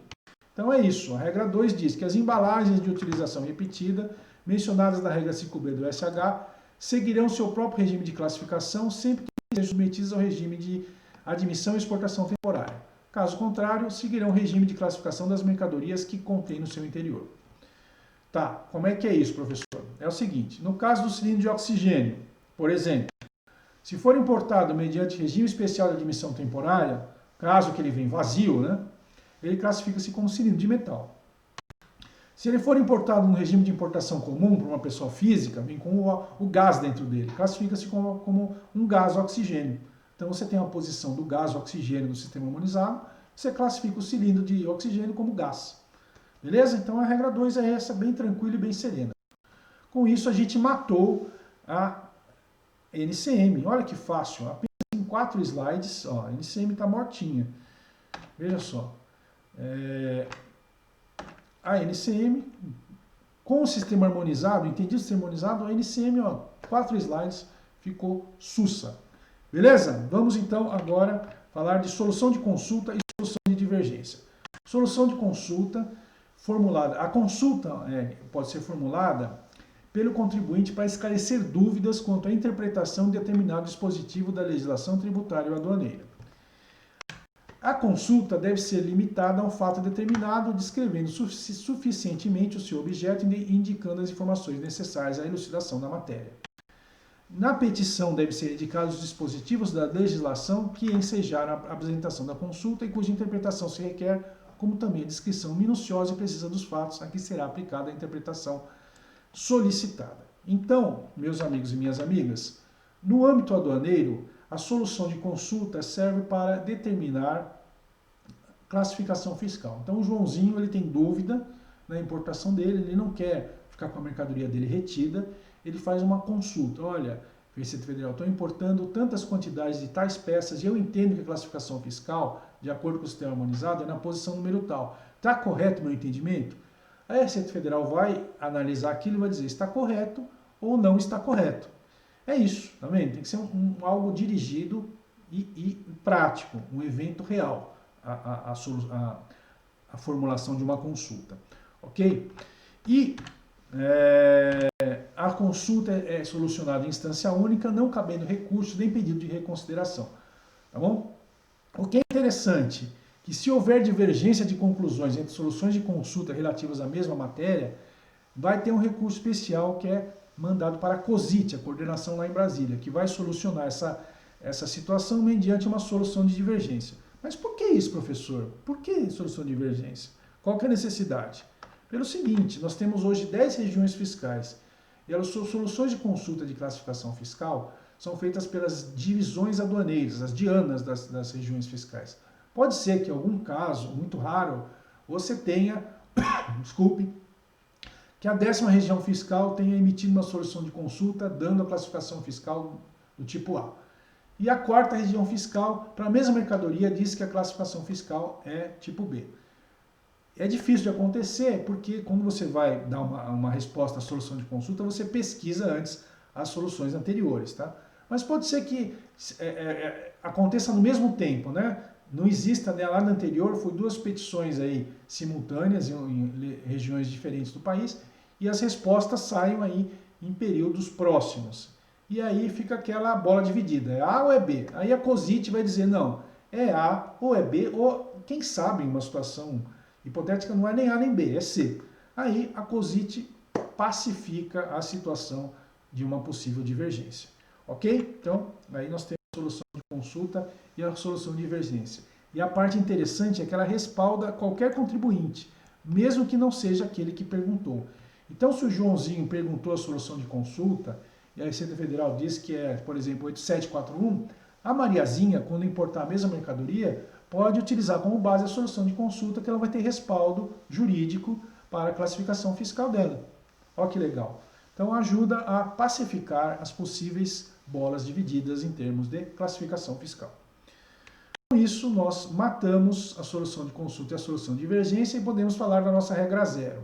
Então é isso. A regra 2 diz que as embalagens de utilização repetida, mencionadas na regra 5B do SH, seguirão seu próprio regime de classificação sempre que sejam submetidas ao regime de admissão e exportação temporária. Caso contrário, seguirão o regime de classificação das mercadorias que contém no seu interior. Tá, como é que é isso, professor? É o seguinte, no caso do cilindro de oxigênio, por exemplo, se for importado mediante regime especial de admissão temporária, caso que ele venha vazio, né, ele classifica-se como cilindro de metal. Se ele for importado no regime de importação comum para uma pessoa física, vem com o gás dentro dele, classifica-se como um gás oxigênio. Então você tem a posição do gás oxigênio no sistema harmonizado, você classifica o cilindro de oxigênio como gás. Beleza? Então a regra 2 é essa, bem tranquila e bem serena. Com isso a gente matou a NCM. Olha que fácil, apenas em 4 slides, ó, a NCM está mortinha. Veja só. A NCM, com o sistema harmonizado, entendido o sistema harmonizado, a NCM, ó, 4 slides, ficou sussa. Beleza? Vamos então agora falar de solução de consulta e solução de divergência. Solução de consulta formulada. A consulta pode ser formulada pelo contribuinte para esclarecer dúvidas quanto à interpretação de determinado dispositivo da legislação tributária ou aduaneira. A consulta deve ser limitada a um fato determinado, descrevendo suficientemente o seu objeto e indicando as informações necessárias à elucidação da matéria. Na petição devem ser indicados os dispositivos da legislação que ensejaram a apresentação da consulta e cuja interpretação se requer, como também a descrição minuciosa e precisa dos fatos a que será aplicada a interpretação solicitada. Então, meus amigos e minhas amigas, no âmbito aduaneiro, a solução de consulta serve para determinar classificação fiscal. Então, o Joãozinho ele tem dúvida na importação dele, ele não quer ficar com a mercadoria dele retida, ele faz uma consulta. Olha, Receita Federal, estou importando tantas quantidades de tais peças e eu entendo que a classificação fiscal, de acordo com o sistema harmonizado, é na posição número tal. Está correto o meu entendimento? A Receita Federal vai analisar aquilo e vai dizer está correto ou não está correto. É isso, tá vendo? Tem que ser algo dirigido e prático, um evento real, a formulação de uma consulta, ok? E a consulta é solucionada em instância única, não cabendo recurso nem pedido de reconsideração, tá bom? O que é interessante, que se houver divergência de conclusões entre soluções de consulta relativas à mesma matéria, vai ter um recurso especial que é mandado para a COSIT, a coordenação lá em Brasília, que vai solucionar essa situação mediante uma solução de divergência. Mas por que isso, professor? Por que solução de divergência? Qual que é a necessidade? Pelo seguinte, nós temos hoje 10 regiões fiscais e as soluções de consulta de classificação fiscal são feitas pelas divisões aduaneiras, as DIANAs das regiões fiscais. Pode ser que em algum caso, muito raro, você tenha, desculpe, que a 10ª região fiscal tenha emitido uma solução de consulta dando a classificação fiscal do tipo A. E a 4ª região fiscal, para a mesma mercadoria, diz que a classificação fiscal é tipo B. É difícil de acontecer porque quando você vai dar uma resposta à solução de consulta, você pesquisa antes as soluções anteriores, tá? Mas pode ser que aconteça no mesmo tempo, né? Não exista, né? Lá no anterior foi 2 petições aí simultâneas em regiões diferentes do país e as respostas saiam aí em períodos próximos. E aí fica aquela bola dividida, é A ou é B? Aí a COSIT vai dizer, não, é A ou é B, ou quem sabe em uma situação hipotética não é nem A nem B, é C. Aí a COSIT pacifica a situação de uma possível divergência. Ok? Então, aí nós temos a solução de consulta e a solução de divergência. E a parte interessante é que ela respalda qualquer contribuinte, mesmo que não seja aquele que perguntou. Então, se o Joãozinho perguntou a solução de consulta, e a Receita Federal diz que é, por exemplo, 8741, a Mariazinha, quando importar a mesma mercadoria, pode utilizar como base a solução de consulta, que ela vai ter respaldo jurídico para a classificação fiscal dela. Olha que legal. Então ajuda a pacificar as possíveis bolas divididas em termos de classificação fiscal. Com isso, nós matamos a solução de consulta e a solução de divergência e podemos falar da nossa regra zero.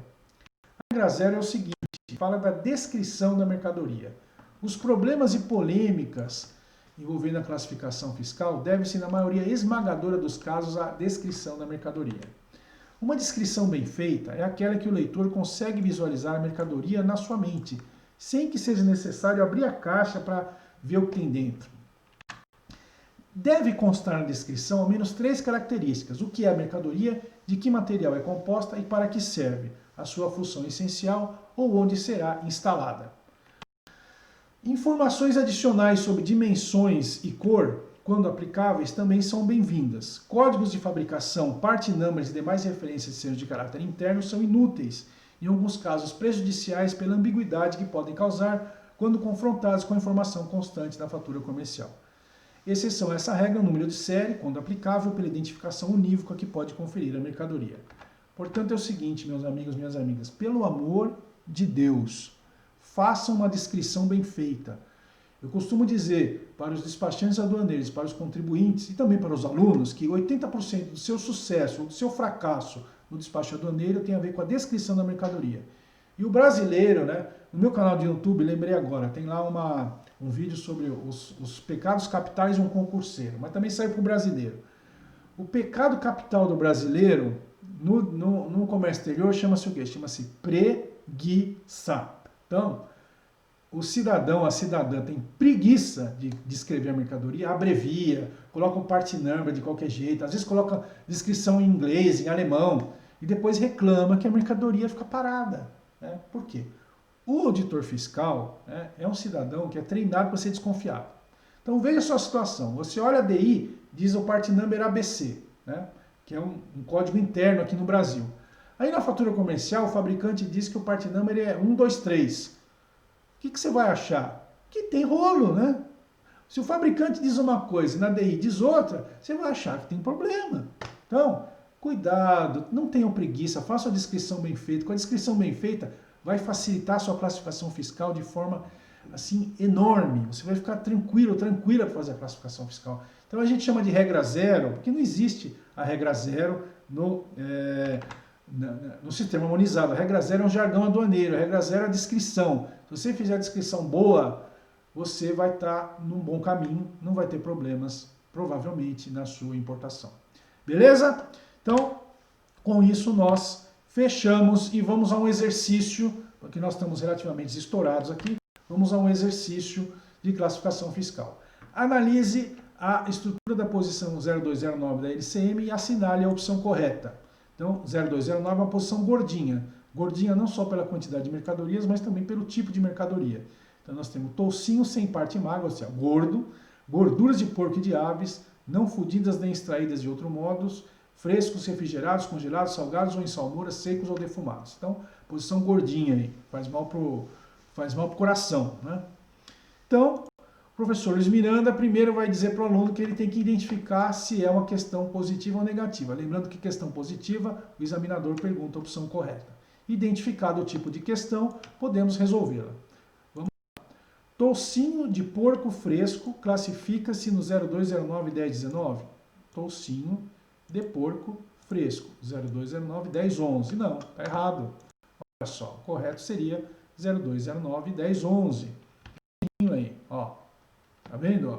A regra zero é o seguinte, fala da descrição da mercadoria. Os problemas e polêmicas envolvendo a classificação fiscal devem-se, na maioria esmagadora dos casos, à descrição da mercadoria. Uma descrição bem feita é aquela que o leitor consegue visualizar a mercadoria na sua mente, sem que seja necessário abrir a caixa para ver o que tem dentro. Deve constar na descrição ao menos 3 características: o que é a mercadoria, de que material é composta e para que serve, a sua função essencial ou onde será instalada. Informações adicionais sobre dimensões e cor, quando aplicáveis, também são bem-vindas. Códigos de fabricação, part numbers e demais referências de selos de caráter interno são inúteis, em alguns casos prejudiciais pela ambiguidade que podem causar quando confrontados com a informação constante da fatura comercial. Exceção a essa regra, o número de série, quando aplicável, pela identificação unívoca que pode conferir a mercadoria. Portanto, é o seguinte, meus amigos, minhas amigas, pelo amor de Deus, façam uma descrição bem feita. Eu costumo dizer para os despachantes aduaneiros, para os contribuintes e também para os alunos que 80% do seu sucesso ou do seu fracasso no despacho aduaneiro tem a ver com a descrição da mercadoria. E o brasileiro, né, no meu canal de YouTube, lembrei agora, tem lá um vídeo sobre os pecados capitais de um concurseiro, mas também saiu para o brasileiro. O pecado capital do brasileiro no comércio exterior chama-se o quê? Chama-se preguiça. Então, o cidadão, a cidadã tem preguiça de escrever a mercadoria, abrevia, coloca o part number de qualquer jeito, às vezes coloca descrição em inglês, em alemão, e depois reclama que a mercadoria fica parada. Né? Por quê? O auditor fiscal, né, é um cidadão que é treinado para ser desconfiado. Então veja a sua situação. Você olha a DI, diz o part number ABC, né, que é um código interno aqui no Brasil. Aí na fatura comercial, o fabricante diz que o part number é 123. O que você vai achar? Que tem rolo, né? Se o fabricante diz uma coisa e na DI diz outra, você vai achar que tem problema. Então, cuidado, não tenham preguiça, faça a descrição bem feita. Com a descrição bem feita, vai facilitar a sua classificação fiscal de forma assim enorme. Você vai ficar tranquilo, tranquila para fazer a classificação fiscal. Então a gente chama de regra zero, porque não existe a regra zero no sistema harmonizado. A regra zero é um jargão aduaneiro, a regra zero é a descrição. Se você fizer a descrição boa, você vai estar num bom caminho, não vai ter problemas, provavelmente, na sua importação. Beleza? Então, com isso nós fechamos e vamos a um exercício, porque nós estamos relativamente estourados aqui, vamos a um exercício de classificação fiscal. Analise a estrutura da posição 0209 da LCM e assinale a opção correta. Então, 0209 é uma posição gordinha. Gordinha não só pela quantidade de mercadorias, mas também pelo tipo de mercadoria. Então, nós temos toucinho sem parte magra, ou seja, gordo, gorduras de porco e de aves, não fundidas nem extraídas de outro modo, frescos, refrigerados, congelados, salgados ou em salmouras, secos ou defumados. Então, posição gordinha aí, faz mal pro coração, né? Então, o professor Luiz Miranda primeiro vai dizer para o aluno que ele tem que identificar se é uma questão positiva ou negativa. Lembrando que questão positiva, o examinador pergunta a opção correta. Identificado o tipo de questão, podemos resolvê-la. Vamos lá. Toucinho de porco fresco classifica-se no 0209-1019? Toucinho de porco fresco, 0209-1011. Não, está errado. Olha só, o correto seria 0209-1011. Aí, ó. Tá vendo? Ó?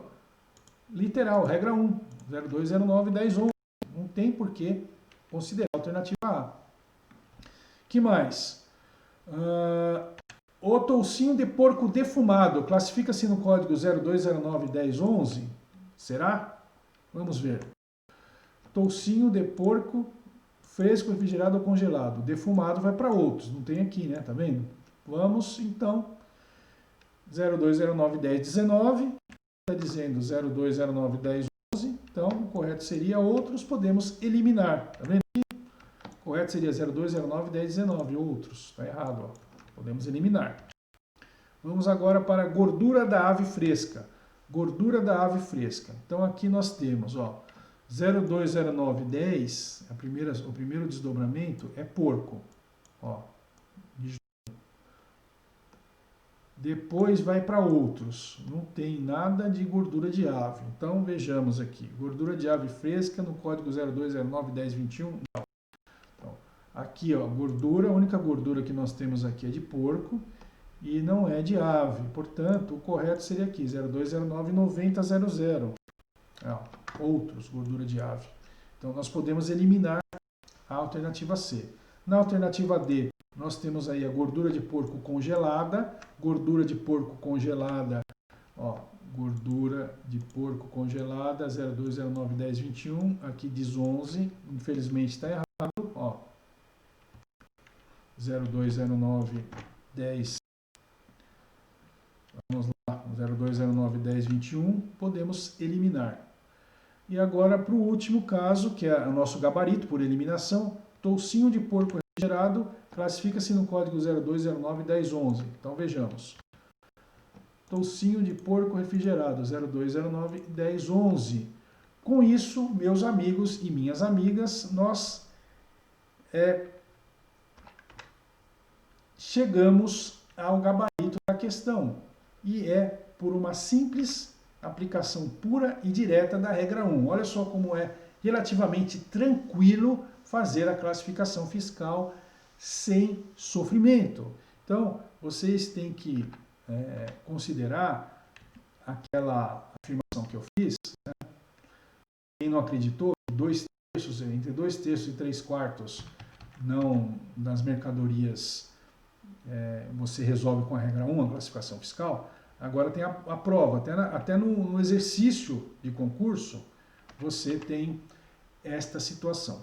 Literal, regra 1, 0209-1011. Não tem por que considerar a alternativa A. Que mais? O toucinho de porco defumado classifica-se no código 0209-1011? Será? Vamos ver. Toucinho de porco fresco, refrigerado ou congelado. Defumado vai para outros, não tem aqui, né? Tá vendo? Vamos, então, 0209-1019, está dizendo 0209-1011, então o correto seria outros, podemos eliminar, tá vendo? O correto seria 0209-1019, outros, está errado, ó. Podemos eliminar. Vamos agora para a gordura da ave fresca. Gordura da ave fresca. Então aqui nós temos, ó, 0209-10, o primeiro desdobramento é porco, ó. Depois vai para outros, não tem nada de gordura de ave. Então vejamos aqui, gordura de ave fresca no código 0209-1021, não. Então, aqui, ó, gordura, a única gordura que nós temos aqui é de porco. e não é de ave. Portanto, o correto seria aqui, 0209-9000. Outros, gordura de ave. Então, nós podemos eliminar a alternativa C. Na alternativa D, nós temos aí a gordura de porco congelada. Gordura de porco congelada, gordura de porco congelada, 0209-1021. Aqui diz 11, infelizmente está errado. 0209-10. Vamos lá, 0209-1021, podemos eliminar. E agora para o último caso, que é o nosso gabarito por eliminação, toucinho de porco refrigerado, classifica-se no código 0209-1011. Então vejamos. Toucinho de porco refrigerado, 0209-1011. Com isso, meus amigos e minhas amigas, nós chegamos ao gabarito da questão. E é por uma simples aplicação pura e direta da regra 1. Olha só como é relativamente tranquilo fazer a classificação fiscal sem sofrimento. Então, vocês têm que considerar aquela afirmação que eu fiz. Né? Quem não acreditou, entre 2/3 e 3/4 não, das mercadorias você resolve com a regra 1 a classificação fiscal. Agora tem a prova, até no exercício de concurso, você tem esta situação.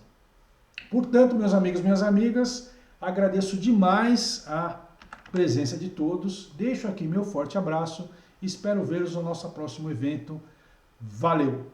Portanto, meus amigos, minhas amigas, agradeço demais a presença de todos, deixo aqui meu forte abraço, espero vê-los no nosso próximo evento. Valeu!